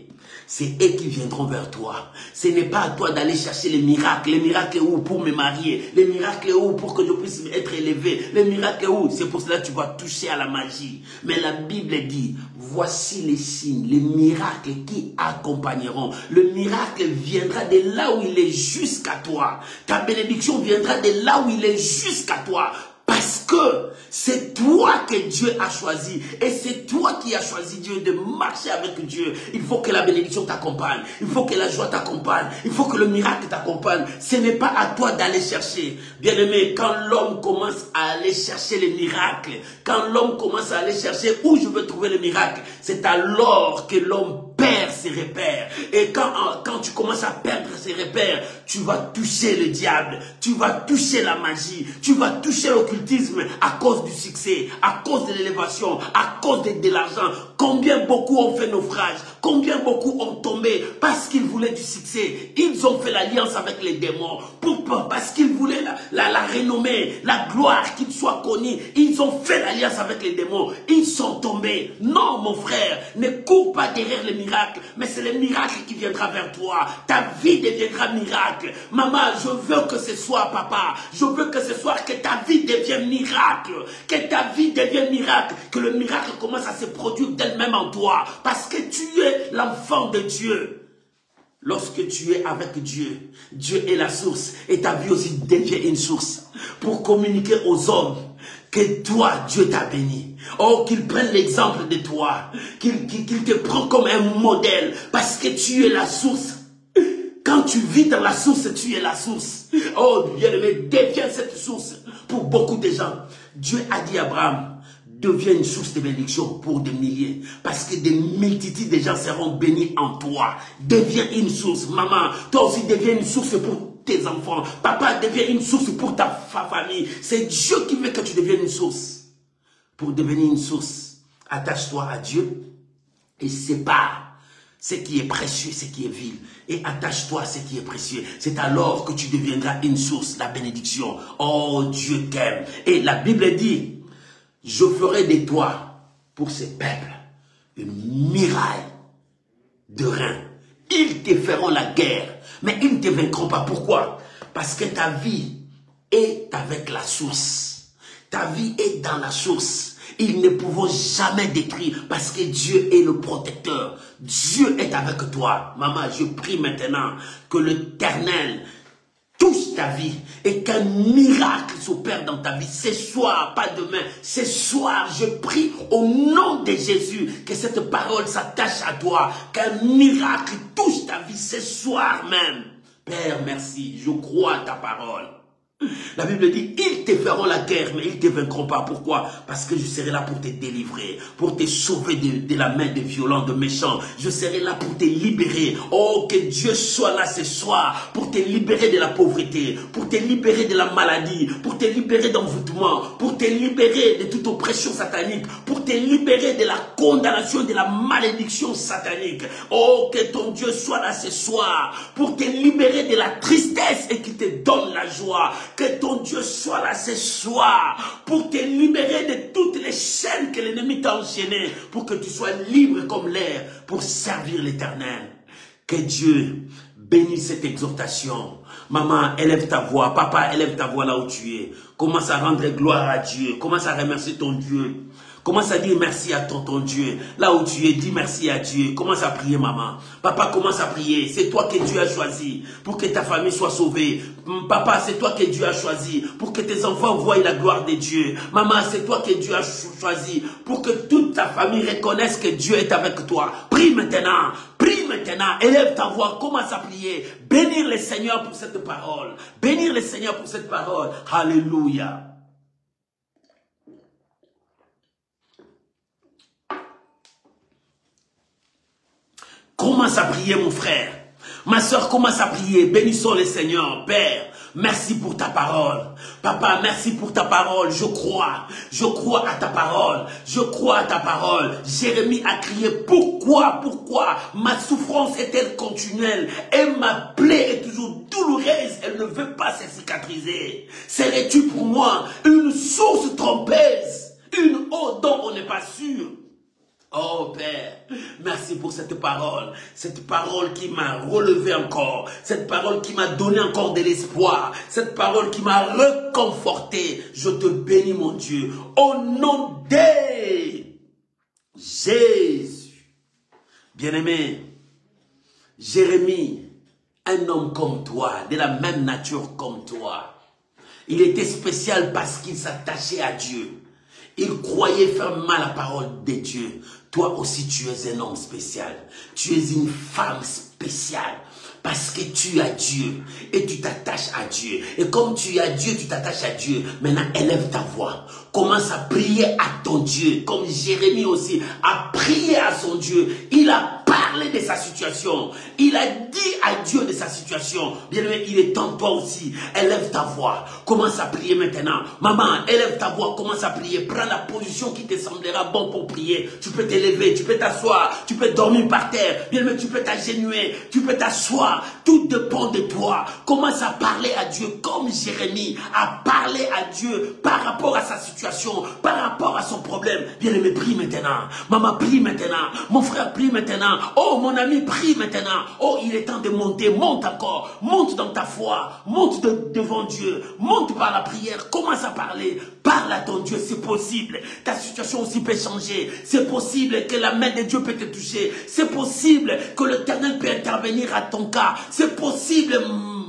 C'est eux qui viendront vers toi. Ce n'est pas à toi d'aller chercher les miracles. Les miracles où pour me marier. Les miracles où pour que je puisse être élevé. Les miracles où c'est pour cela que tu vas toucher à la magie. Mais la Bible dit, voici les signes, les miracles qui accompagneront. Le miracle viendra de là où il est jusqu'à toi. Ta bénédiction viendra de là où il est jusqu'à toi. Parce que c'est toi que Dieu a choisi. Et c'est toi qui as choisi Dieu de marcher avec Dieu. Il faut que la bénédiction t'accompagne. Il faut que la joie t'accompagne. Il faut que le miracle t'accompagne. Ce n'est pas à toi d'aller chercher. Bien-aimé, quand l'homme commence à aller chercher les miracles, quand l'homme commence à aller chercher où je veux trouver le miracle, c'est alors que l'homme perd ses repères. Et quand tu commences à perdre ses repères, tu vas toucher le diable, tu vas toucher la magie, tu vas toucher l'occultisme à cause du succès, à cause de l'élévation, à cause de l'argent. Combien beaucoup ont fait naufrage, combien beaucoup ont tombé parce qu'ils voulaient du succès. Ils ont fait l'alliance avec les démons parce qu'ils voulaient la renommée, la gloire, qu'ils soient connus. Ils ont fait l'alliance avec les démons. Ils sont tombés. Non, mon frère, ne cours pas derrière les miracles, mais c'est le miracle qui viendra vers toi. Ta vie deviendra miracle. Maman, je veux que ce soit, papa, je veux que ce soit que ta vie devienne miracle. Que ta vie devienne miracle. Que le miracle commence à se produire d'elle-même en toi. Parce que tu es l'enfant de Dieu. Lorsque tu es avec Dieu, Dieu est la source. Et ta vie aussi devient une source. Pour communiquer aux hommes que toi, Dieu t'a béni. Oh, qu'il prenne l'exemple de toi. Qu'il te prenne comme un modèle. Parce que tu es la source. Quand tu vis dans la source, tu es la source. Oh, bien-aimé, deviens cette source pour beaucoup de gens. Dieu a dit à Abraham, deviens une source de bénédiction pour des milliers. Parce que des multitudes de gens seront bénis en toi. Deviens une source. Maman, toi aussi deviens une source pour tes enfants. Papa, deviens une source pour ta famille. C'est Dieu qui veut que tu deviennes une source. Pour devenir une source, attache-toi à Dieu et sépare ce qui est précieux, ce qui est vil. Et attache-toi à ce qui est précieux. C'est alors que tu deviendras une source, la bénédiction. Oh, Dieu t'aime. Et la Bible dit, je ferai de toi, pour ce peuple, une muraille de reins. Ils te feront la guerre, mais ils ne te vaincront pas. Pourquoi? Parce que ta vie est avec la source. Ta vie est dans la source. Ils ne pourront jamais détruire parce que Dieu est le protecteur. Dieu est avec toi. Maman, je prie maintenant que l'Éternel touche ta vie et qu'un miracle s'opère dans ta vie. Ce soir, pas demain, ce soir, je prie au nom de Jésus que cette parole s'attache à toi, qu'un miracle touche ta vie ce soir même. Père, merci, je crois à ta parole. La Bible dit, ils te feront la guerre, mais ils ne te vaincront pas. Pourquoi? Parce que je serai là pour te délivrer, pour te sauver de la main des violents, de méchants. Je serai là pour te libérer. Oh, que Dieu soit là ce soir pour te libérer de la pauvreté, pour te libérer de la maladie, pour te libérer d'envoûtement, pour te libérer de toute oppression satanique, pour te libérer de la condamnation, de la malédiction satanique. Oh, que ton Dieu soit là ce soir pour te libérer de la tristesse et qu'il te donne la joie. Que ton Dieu soit là ce soir pour te libérer de toutes les chaînes que l'ennemi t'a enchaînées, pour que tu sois libre comme l'air pour servir l'Éternel. Que Dieu bénisse cette exhortation. Maman, élève ta voix. Papa, élève ta voix là où tu es. Commence à rendre gloire à Dieu. Commence à remercier ton Dieu. Commence à dire merci à ton Dieu. Là où tu es, dis merci à Dieu. Commence à prier, maman. Papa, commence à prier. C'est toi que Dieu a choisi pour que ta famille soit sauvée. Papa, c'est toi que Dieu a choisi pour que tes enfants voient la gloire de Dieu. Maman, c'est toi que Dieu a choisi pour que toute ta famille reconnaisse que Dieu est avec toi. Prie maintenant. Prie maintenant. Élève ta voix. Commence à prier. Bénir le Seigneur pour cette parole. Bénir le Seigneur pour cette parole. Alléluia. Commence à prier, mon frère. Ma soeur, commence à prier. Bénissons le Seigneur. Père, merci pour ta parole. Papa, merci pour ta parole. Je crois à ta parole. Je crois à ta parole. Jérémie a crié, pourquoi ma souffrance est-elle continuelle et ma plaie est toujours douloureuse, elle ne veut pas se cicatriser. Serais-tu pour moi une source trompeuse, une eau dont on n'est pas sûr? Oh Père, merci pour cette parole qui m'a relevé encore, cette parole qui m'a donné encore de l'espoir, cette parole qui m'a reconforté. Je te bénis mon Dieu, au nom de Jésus. Bien-aimé, Jérémie, un homme comme toi, de la même nature comme toi, il était spécial parce qu'il s'attachait à Dieu. Il croyait fermement la parole de Dieu. Toi aussi, tu es un homme spécial. Tu es une femme spéciale. Parce que tu as Dieu et tu t'attaches à Dieu. Et comme tu as Dieu, tu t'attaches à Dieu. Maintenant, élève ta voix. Commence à prier à ton Dieu. Comme Jérémie aussi a prié à son Dieu. Il a parlé parlé de sa situation. Il a dit à Dieu de sa situation. Bien-aimé, il est temps, toi aussi. Élève ta voix. Commence à prier maintenant. Maman, élève ta voix. Commence à prier. Prends la position qui te semblera bon pour prier. Tu peux t'élever, tu peux t'asseoir, tu peux dormir par terre. Bien-aimé, tu peux t'agenouiller, tu peux t'asseoir. Tout dépend de toi. Commence à parler à Dieu comme Jérémie a parlé à Dieu par rapport à sa situation, par rapport à son problème. Bien-aimé, prie maintenant. Maman, prie maintenant. Mon frère, prie maintenant. Oh, mon ami, prie maintenant. Oh, il est temps de monter. Monte encore. Monte dans ta foi. Monte devant Dieu. Monte par la prière. Commence à parler. Parle à ton Dieu. C'est possible. Ta situation aussi peut changer. C'est possible que la main de Dieu peut te toucher. C'est possible que l'Éternel peut intervenir à ton cas. C'est possible,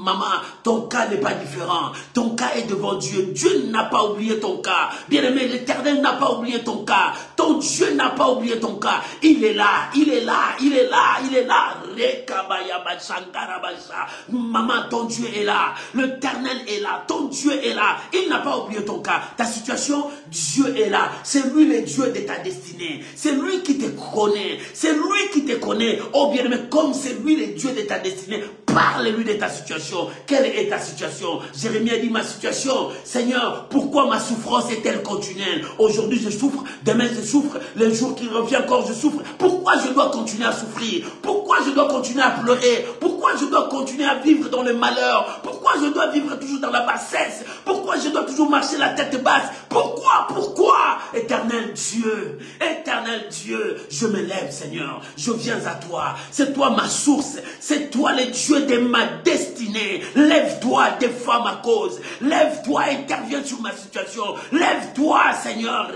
maman, ton cas n'est pas différent. Ton cas est devant Dieu. Dieu n'a pas oublié ton cas. Bien-aimé, l'Éternel n'a pas oublié ton cas. Ton Dieu n'a pas oublié ton cas. Il est là, il est là, il est là, il est là. Maman, ton Dieu est là. L'Éternel est là. Ton Dieu est là. Il n'a pas oublié ton cas. Ta situation, Dieu est là. C'est lui le Dieu de ta destinée. C'est lui qui te connaît. C'est lui qui te connaît. Oh bien-aimé, comme c'est lui le Dieu de ta destinée, parle-lui de ta situation. Quelle est ta situation? Jérémie a dit, ma situation, Seigneur, pourquoi ma souffrance est-elle continuelle? Aujourd'hui je souffre, demain je souffre, le jour qui revient encore je souffre. Pourquoi je dois continuer à souffrir? Pourquoi je dois continuer à pleurer? Pourquoi je dois continuer à vivre dans le malheur? Pourquoi je dois vivre toujours dans la bassesse? Pourquoi je dois toujours marcher la tête basse? Pourquoi? Éternel Dieu, je me lève, Seigneur, je viens à toi. C'est toi ma source, c'est toi le Dieu de ma destinée. Lève-toi, défends ma cause. Lève-toi, interviens sur ma situation. Lève-toi, Seigneur.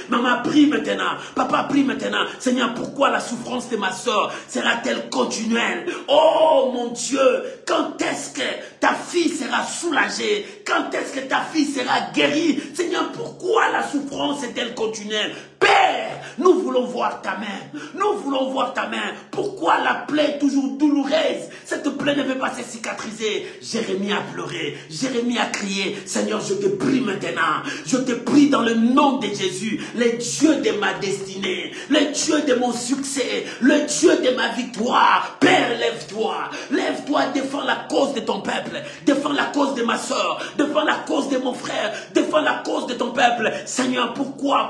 Maman, prie maintenant. Papa, prie maintenant. Seigneur, pourquoi la souffrance de ma soeur sera-t-elle continuelle? Oh mon Dieu, quand est-ce que ta fille sera soulagée? Quand est-ce que ta fille sera guérie? Seigneur, pourquoi la souffrance est-elle continuelle? Père, nous voulons voir ta main. Nous voulons voir ta main. Pourquoi la plaie est toujours douloureuse? Cette plaie ne veut pas se cicatriser. Jérémie a pleuré. Jérémie a crié. Seigneur, je te prie maintenant. Je te prie dans le nom de Jésus. Le Dieu de ma destinée. Le Dieu de mon succès. Le Dieu de ma victoire. Père, lève-toi. Lève-toi, défends la cause de ton peuple. Défends la cause de ma soeur. Défends la cause de mon frère. Défends la cause de ton peuple. Seigneur, pourquoi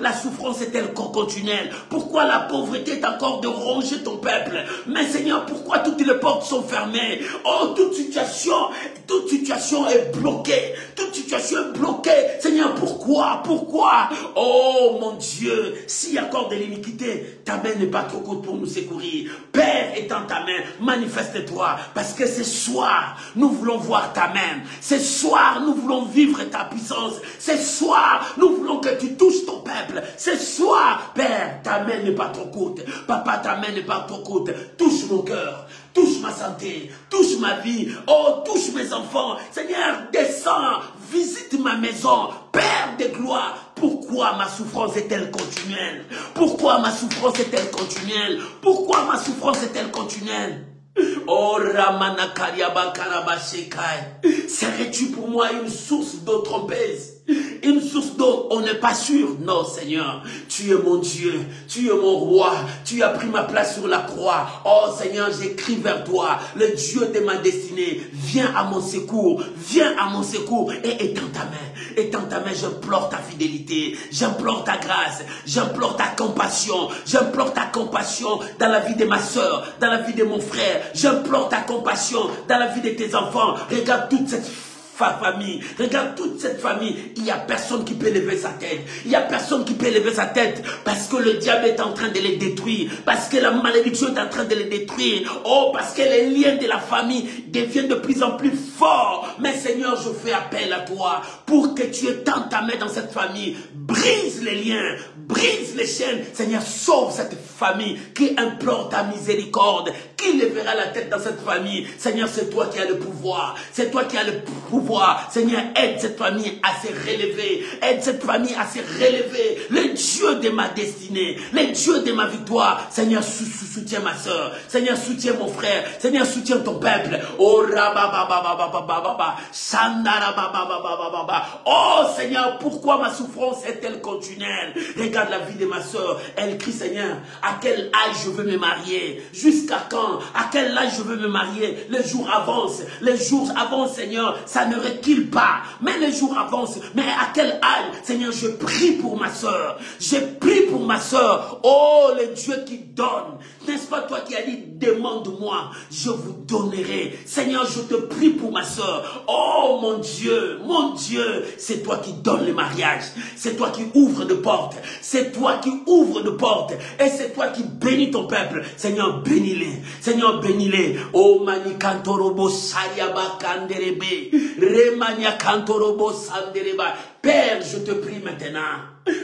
la souffrance est-elle continuelle? Pourquoi la pauvreté est encore de ronger ton peuple? Mais Seigneur, pourquoi toutes les portes sont fermées? Oh, toute situation est bloquée. Toute situation est bloquée. Seigneur, pourquoi? Oh mon Dieu, s'il y a encore de l'iniquité, ta main n'est pas trop courte pour nous secourir. Père, étends ta main, manifeste-toi. Parce que ce soir, nous voulons voir ta main. Ce soir, nous voulons vivre ta puissance. Ce soir, nous voulons que tu touches ton peuple. Ce soir, Père, ta main n'est pas trop courte. Papa, ta main n'est pas trop courte. Touche mon cœur. Touche ma santé, touche ma vie, oh, touche mes enfants. Seigneur, descends, visite ma maison, Père de gloire. Pourquoi ma souffrance est-elle continuelle? Pourquoi ma souffrance est-elle continuelle? Pourquoi ma souffrance est-elle continuelle? Oh, Ramana Kariaba Karabashekai, serais-tu pour moi une source d'eau trompeuse? Une source d'eau, on n'est pas sûr. Non, Seigneur, tu es mon Dieu, tu es mon roi, tu as pris ma place sur la croix. Oh Seigneur, j'écris vers toi, le Dieu de ma destinée. Viens à mon secours et étends ta main, j'implore ta fidélité, j'implore ta grâce, j'implore ta compassion dans la vie de ma soeur, dans la vie de mon frère, j'implore ta compassion dans la vie de tes enfants. Regarde toute cette famille, regarde toute cette famille, il n'y a personne qui peut lever sa tête, parce que le diable est en train de les détruire, parce que la malédiction est en train de les détruire, oh, parce que les liens de la famille deviennent de plus en plus forts. Mais Seigneur, je fais appel à toi pour que tu étends ta main dans cette famille, brise les liens, brise les chaînes. Seigneur, sauve cette famille qui implore ta miséricorde, qui qui lèvera la tête dans cette famille? Seigneur, c'est toi qui as le pouvoir. C'est toi qui as le pouvoir. Seigneur, aide cette famille à se relever. Aide cette famille à se relever. Le Dieu de ma destinée. Le Dieu de ma victoire. Seigneur, soutiens ma soeur. Seigneur, soutiens mon frère. Seigneur, soutiens ton peuple. Oh, oh Seigneur, pourquoi ma souffrance est-elle continuelle? Regarde la vie de ma soeur. Elle crie, Seigneur, à quel âge je veux me marier? Jusqu'à quand? À quel âge je veux me marier? Les jours avancent. Les jours avancent, Seigneur. Ça ne recule pas. Mais les jours avancent. Mais à quel âge? Seigneur, je prie pour ma soeur. Je prie pour ma soeur. Oh, le Dieu qui donne. N'est-ce pas toi qui as dit, demande-moi, je vous donnerai. Seigneur, je te prie pour ma soeur. Oh, mon Dieu, c'est toi qui donnes le mariage. C'est toi qui ouvres de portes. C'est toi qui ouvres de portes. Et c'est toi qui bénis ton peuple. Seigneur, bénis-les. Seigneur, bénis-les. Oh, mani kantorobo sariaba kanderebe. Remania kantorobo sandereba. Père, je te prie maintenant.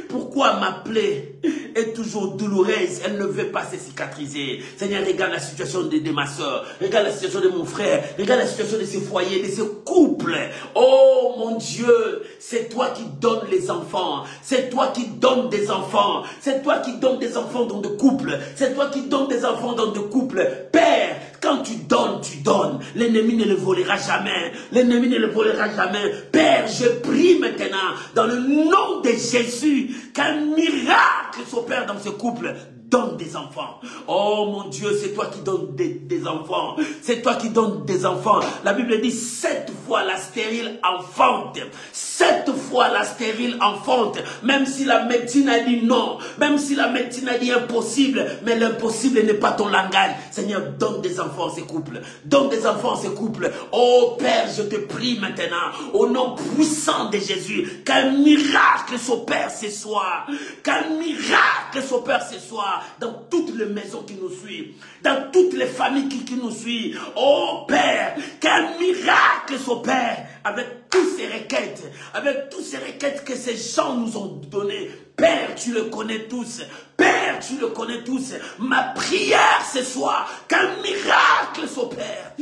Pourquoi ma plaie est toujours douloureuse? Elle ne veut pas se cicatriser. Seigneur, regarde la situation de ma soeur. Regarde la situation de mon frère. Regarde la situation de ses foyers, de ses couples. Oh mon Dieu, c'est toi qui donnes les enfants. C'est toi qui donnes des enfants. C'est toi qui donnes des enfants dans des couples. C'est toi qui donnes des enfants dans des couples. Père, quand tu donnes, tu donnes. L'ennemi ne le volera jamais. L'ennemi ne le volera jamais. Père, je prie maintenant, dans le nom de Jésus, qu'un miracle s'opère dans ce couple. Donne des enfants. Oh mon Dieu, c'est toi qui donnes des enfants. C'est toi qui donnes des enfants. La Bible dit 7 fois la stérile enfante. 7 fois la stérile enfante. Même si la médecine a dit non. Même si la médecine a dit impossible. Mais l'impossible n'est pas ton langage. Seigneur, donne des enfants à ces couples. Donne des enfants à ces couples. Oh Père, je te prie maintenant, au nom puissant de Jésus, qu'un miracle s'opère ce soir. Qu'un miracle s'opère ce soir. Dans toutes les maisons qui nous suivent, dans toutes les familles qui nous suivent. Oh Père, qu'un miracle s'opère avec toutes ces requêtes que ces gens nous ont données. Père, tu le connais tous. Père, tu le connais tous. Ma prière ce soir, qu'un miracle s'opère.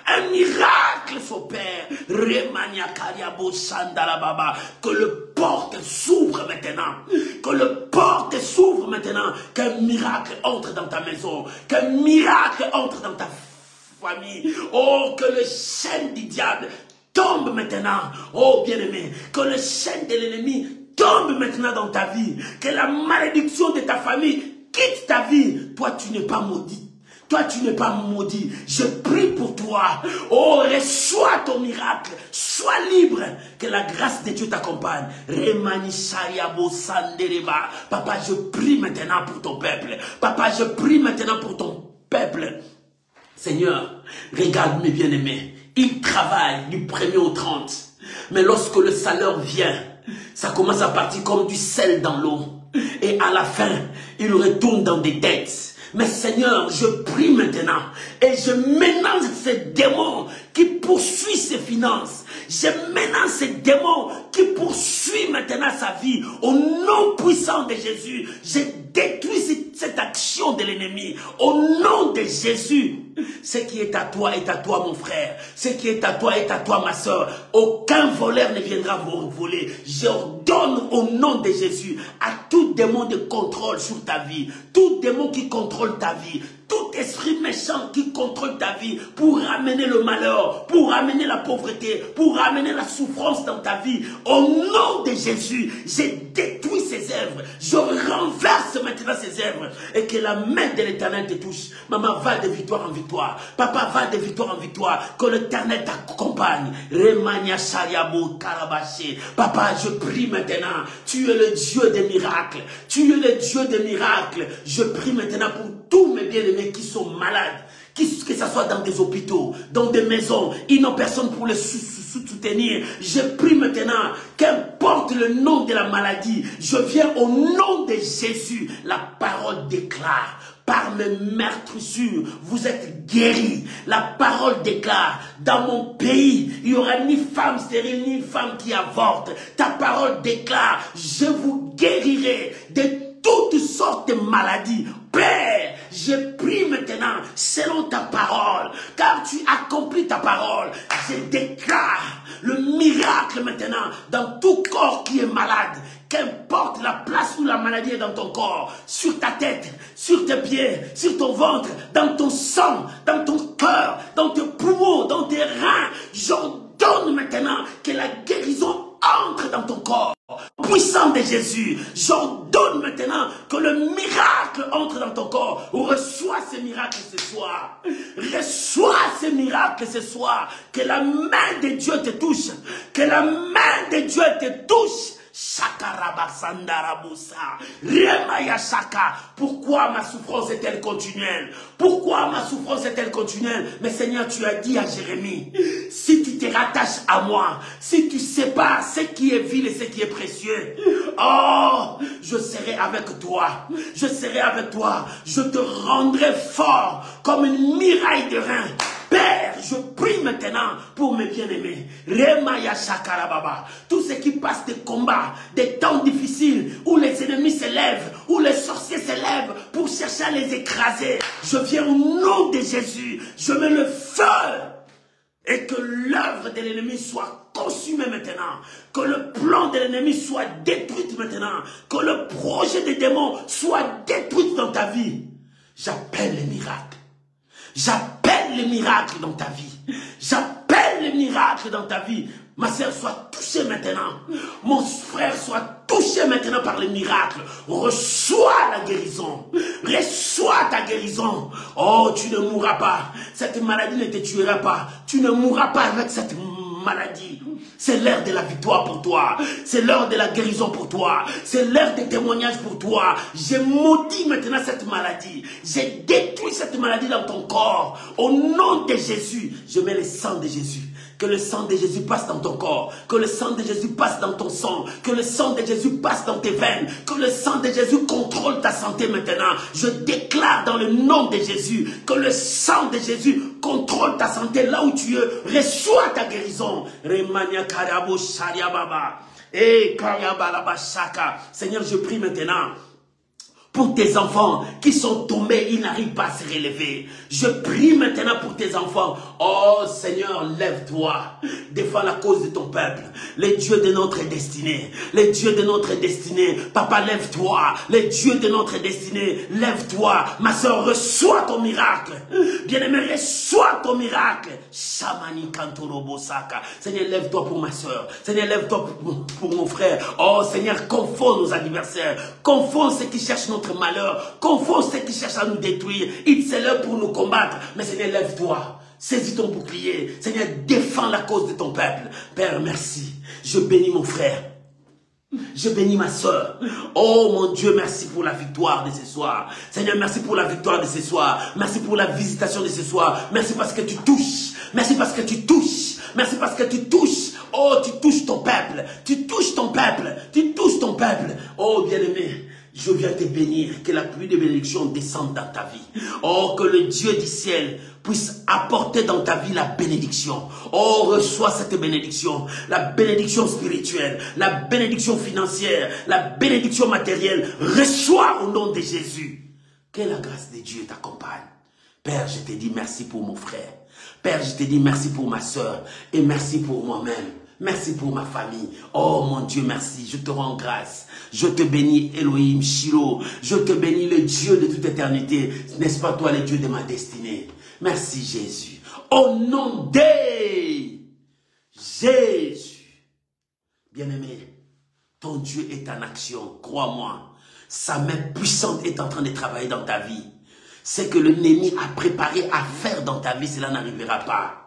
Un miracle s'opère. Que le porte s'ouvre maintenant. Que le porte s'ouvre maintenant. Qu'un miracle entre dans ta maison. Qu'un miracle entre dans ta famille. Oh, que le chêne du diable tombe maintenant. Oh, bien-aimé, que le chêne de l'ennemi tombe maintenant dans ta vie. Que la malédiction de ta famille quitte ta vie. Toi, tu n'es pas maudit. Toi, tu n'es pas maudit. Je prie pour toi. Oh, reçois ton miracle. Sois libre. Que la grâce de Dieu t'accompagne. Papa, je prie maintenant pour ton peuple. Papa, je prie maintenant pour ton peuple. Seigneur, regarde mes bien-aimés. Ils travaillent du 1er au 30. Mais lorsque le salaire vient, ça commence à partir comme du sel dans l'eau. Et à la fin, ils retournent dans des dettes. Mais Seigneur, je prie maintenant et je menace ces démons qui poursuivent ses finances. Je menace ces démons qui poursuivent maintenant sa vie. Au nom puissant de Jésus, je détruis cette action de l'ennemi. Au nom de Jésus, ce qui est à toi, mon frère. Ce qui est à toi, ma soeur. Aucun voleur ne viendra vous voler. J'ordonne au nom de Jésus à tout démon de contrôle sur ta vie. Tout démon qui contrôle ta vie. Tout esprit méchant qui contrôle ta vie pour ramener le malheur, pour ramener la pauvreté, pour ramener la souffrance dans ta vie. Au nom de Jésus, je détruis ces œuvres. Je renverse maintenant ces œuvres et que la main de l'Éternel te touche. Maman, va de victoire en victoire. Papa, va de victoire en victoire. Que l'Éternel t'accompagne. Remania Shariabo Karabaché. Papa, je prie maintenant. Tu es le Dieu des miracles. Tu es le Dieu des miracles. Je prie maintenant pour tous mes bien-aimés qui sont malades, que ce soit dans des hôpitaux, dans des maisons, ils n'ont personne pour les soutenir. Je prie maintenant, qu'importe le nom de la maladie, je viens au nom de Jésus. La parole déclare, par mes meurtrissures, vous êtes guéris. La parole déclare, dans mon pays, il n'y aura ni femme stérile, ni femme qui avorte. Ta parole déclare, je vous guérirai de toutes sortes de maladies Père, je prie maintenant selon ta parole, car tu accomplis ta parole. Je déclare le miracle maintenant dans tout corps qui est malade. Qu'importe la place où la maladie est dans ton corps, sur ta tête, sur tes pieds, sur ton ventre, dans ton sang, dans ton cœur, dans tes poumons, dans tes reins, j'ordonne maintenant que la guérison entre dans ton corps. Puissant de Jésus, j'ordonne maintenant que le miracle entre dans ton corps. Reçois ce miracle ce soir. Reçois ce miracle ce soir. Que la main de Dieu te touche. Que la main de Dieu te touche. Pourquoi ma souffrance est-elle continuelle? Pourquoi ma souffrance est-elle continuelle? Mais Seigneur, tu as dit à Jérémie, si tu te rattaches à moi, si tu sépares ce qui est vil et ce qui est précieux, oh, je serai avec toi. Je serai avec toi. Je te rendrai fort comme une muraille de reins. Père, je prie maintenant pour mes bien-aimés. Remaya Shakarababa. Tous ceux qui passent des combats, des temps difficiles, où les ennemis se lèvent, où les sorciers se lèvent pour chercher à les écraser. Je viens au nom de Jésus. Je mets le feu. Et que l'œuvre de l'ennemi soit consumée maintenant. Que le plan de l'ennemi soit détruit maintenant. Que le projet des démons soit détruit dans ta vie. J'appelle les miracles. J'appelle les miracles dans ta vie. J'appelle les miracles dans ta vie. Ma sœur soit touchée maintenant. Mon frère soit touché maintenant par les miracles. Reçois la guérison. Reçois ta guérison. Oh, tu ne mourras pas. Cette maladie ne te tuera pas. Tu ne mourras pas avec cette maladie. C'est l'heure de la victoire pour toi. C'est l'heure de la guérison pour toi. C'est l'heure des témoignages pour toi. J'ai maudit maintenant cette maladie. J'ai détruit cette maladie dans ton corps. Au nom de Jésus, je mets le sang de Jésus. Que le sang de Jésus passe dans ton corps. Que le sang de Jésus passe dans ton sang. Que le sang de Jésus passe dans tes veines. Que le sang de Jésus contrôle ta santé maintenant. Je déclare dans le nom de Jésus que le sang de Jésus contrôle ta santé là où tu es. Reçois ta guérison. Remania Karabo Sharia Baba. Et Kayabalaba Shaka. Seigneur, je prie maintenant pour tes enfants qui sont tombés, ils n'arrivent pas à se relever. Je prie maintenant pour tes enfants. Oh Seigneur, lève-toi. Défends la cause de ton peuple. Les dieux de notre destinée. Les dieux de notre destinée. Papa, lève-toi. Les dieux de notre destinée, lève-toi. Ma soeur, reçois ton miracle. Bien-aimé, reçois ton miracle. Shamani Kantorobo Saka. Seigneur, lève-toi pour ma soeur. Seigneur, lève-toi pour mon frère. Oh Seigneur, confonds nos adversaires. Confonds ceux qui cherchent notre malheur, confond ceux qui cherchent à nous détruire. Ils se lèvent pour nous combattre. Mais Seigneur, lève-toi. Saisis ton bouclier. Seigneur, défends la cause de ton peuple. Père, merci. Je bénis mon frère. Je bénis ma soeur. Oh mon Dieu, merci pour la victoire de ce soir. Seigneur, merci pour la victoire de ce soir. Merci pour la visitation de ce soir. Merci parce que tu touches. Merci parce que tu touches. Merci parce que tu touches. Oh, tu touches ton peuple. Tu touches ton peuple. Tu touches ton peuple. Oh, bien-aimé, je viens te bénir, que la pluie de bénédiction descende dans ta vie. Oh, que le Dieu du ciel puisse apporter dans ta vie la bénédiction. Oh, reçois cette bénédiction. La bénédiction spirituelle, la bénédiction financière, la bénédiction matérielle. Reçois au nom de Jésus. Que la grâce de Dieu t'accompagne. Père, je te dis merci pour mon frère. Père, je te dis merci pour ma soeur. Et merci pour moi-même. Merci pour ma famille. Oh mon Dieu, merci. Je te rends grâce. Je te bénis Elohim, Shilo. Je te bénis le Dieu de toute éternité. N'est-ce pas toi le Dieu de ma destinée? Merci Jésus. Au nom de Jésus. Bien-aimé, ton Dieu est en action. Crois-moi. Sa main puissante est en train de travailler dans ta vie. Ce que l'ennemi a préparé à faire dans ta vie, cela n'arrivera pas.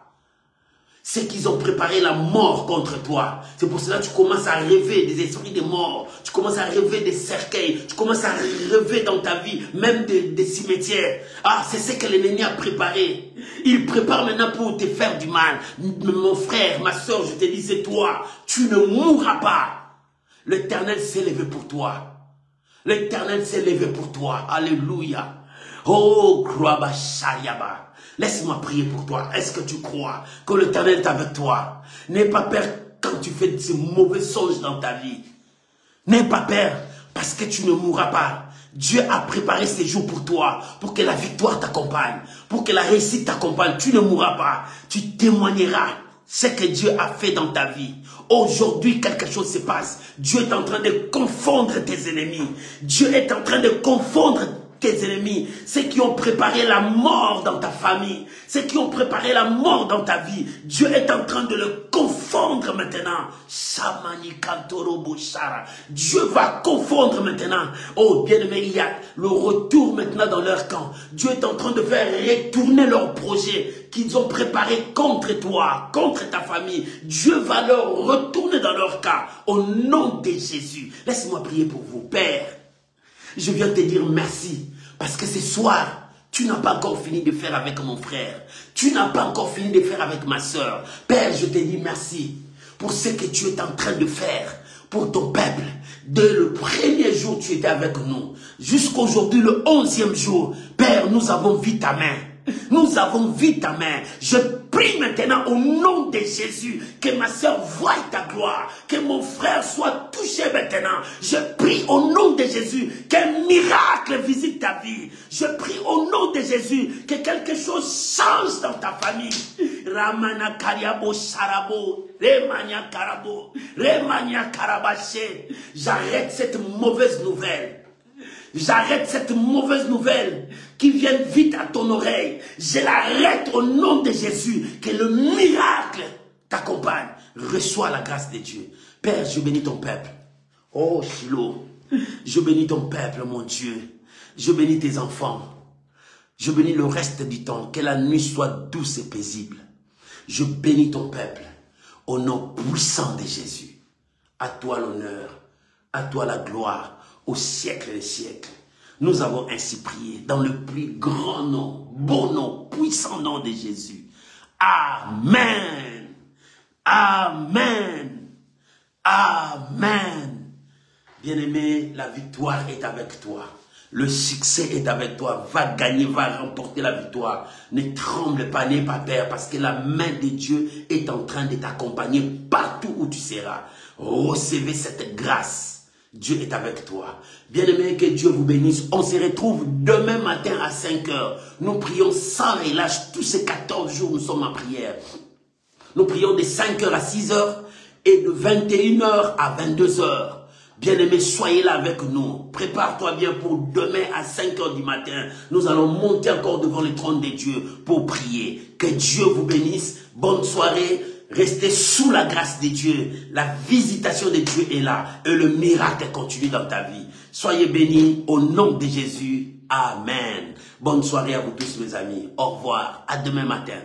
C'est qu'ils ont préparé la mort contre toi. C'est pour cela que tu commences à rêver des esprits de mort. Tu commences à rêver des cercueils. Tu commences à rêver dans ta vie, même des cimetières. Ah, c'est ce que l'ennemi a préparé. Il prépare maintenant pour te faire du mal. Mon frère, ma soeur, je te dis, c'est toi. Tu ne mourras pas. L'Éternel s'est levé pour toi. L'Éternel s'est levé pour toi. Alléluia. Oh, Kraba Shayaba. Laisse-moi prier pour toi. Est-ce que tu crois que l'Éternel est avec toi? N'aie pas peur quand tu fais ces mauvais songes dans ta vie. N'aie pas peur parce que tu ne mourras pas. Dieu a préparé ces jours pour toi, pour que la victoire t'accompagne, pour que la réussite t'accompagne. Tu ne mourras pas, tu témoigneras ce que Dieu a fait dans ta vie. Aujourd'hui, quelque chose se passe. Dieu est en train de confondre tes ennemis. Dieu est en train de confondre tes ennemis, ceux qui ont préparé la mort dans ta famille, ceux qui ont préparé la mort dans ta vie. Dieu est en train de le confondre maintenant. Dieu va confondre maintenant. Oh, bien-aimé, il y a le retour maintenant dans leur camp. Dieu est en train de faire retourner leurs projets qu'ils ont préparés contre toi, contre ta famille. Dieu va leur retourner dans leur cas. Au nom de Jésus. Laisse-moi prier pour vous, Père. Je viens te dire merci, parce que ce soir, tu n'as pas encore fini de faire avec mon frère. Tu n'as pas encore fini de faire avec ma soeur. Père, je te dis merci pour ce que tu es en train de faire pour ton peuple. Dès le premier jour, tu étais avec nous. Jusqu'aujourd'hui, le 11e jour, Père, nous avons vu ta main. Nous avons vu ta main. Je prie maintenant au nom de Jésus que ma soeur voie ta gloire, que mon frère soit touché maintenant. Je prie au nom de Jésus qu'un miracle visite ta vie. Je prie au nom de Jésus que quelque chose change dans ta famille. Ramana Kariabo Sarabo, Remania Karabo, Remania Karabaché. J'arrête cette mauvaise nouvelle. J'arrête cette mauvaise nouvelle qui vient vite à ton oreille. Je l'arrête au nom de Jésus. Que le miracle t'accompagne. Reçois la grâce de Dieu. Père, je bénis ton peuple. Oh, Shiloh. Je bénis ton peuple, mon Dieu. Je bénis tes enfants. Je bénis le reste du temps. Que la nuit soit douce et paisible. Je bénis ton peuple. Au nom puissant de Jésus. À toi l'honneur. À toi la gloire. Au siècle des siècles. Nous avons ainsi prié dans le plus grand nom, beau nom, puissant nom de Jésus. Amen. Amen. Amen. Bien-aimé, la victoire est avec toi. Le succès est avec toi. Va gagner, va remporter la victoire. Ne tremble pas, n'aie pas peur, parce que la main de Dieu est en train de t'accompagner partout où tu seras. Recevez cette grâce. Dieu est avec toi. Bien-aimé, que Dieu vous bénisse. On se retrouve demain matin à 5 h. Nous prions sans relâche. Tous ces 14 jours, nous sommes en prière. Nous prions de 5 h à 6 h et de 21 h à 22 h. Bien-aimé, soyez là avec nous. Prépare-toi bien pour demain à 5 h du matin. Nous allons monter encore devant le trône de Dieu pour prier. Que Dieu vous bénisse. Bonne soirée. Restez sous la grâce de Dieu. La visitation de Dieu est là. Et le miracle continue dans ta vie. Soyez bénis au nom de Jésus. Amen. Bonne soirée à vous tous mes amis. Au revoir. À demain matin.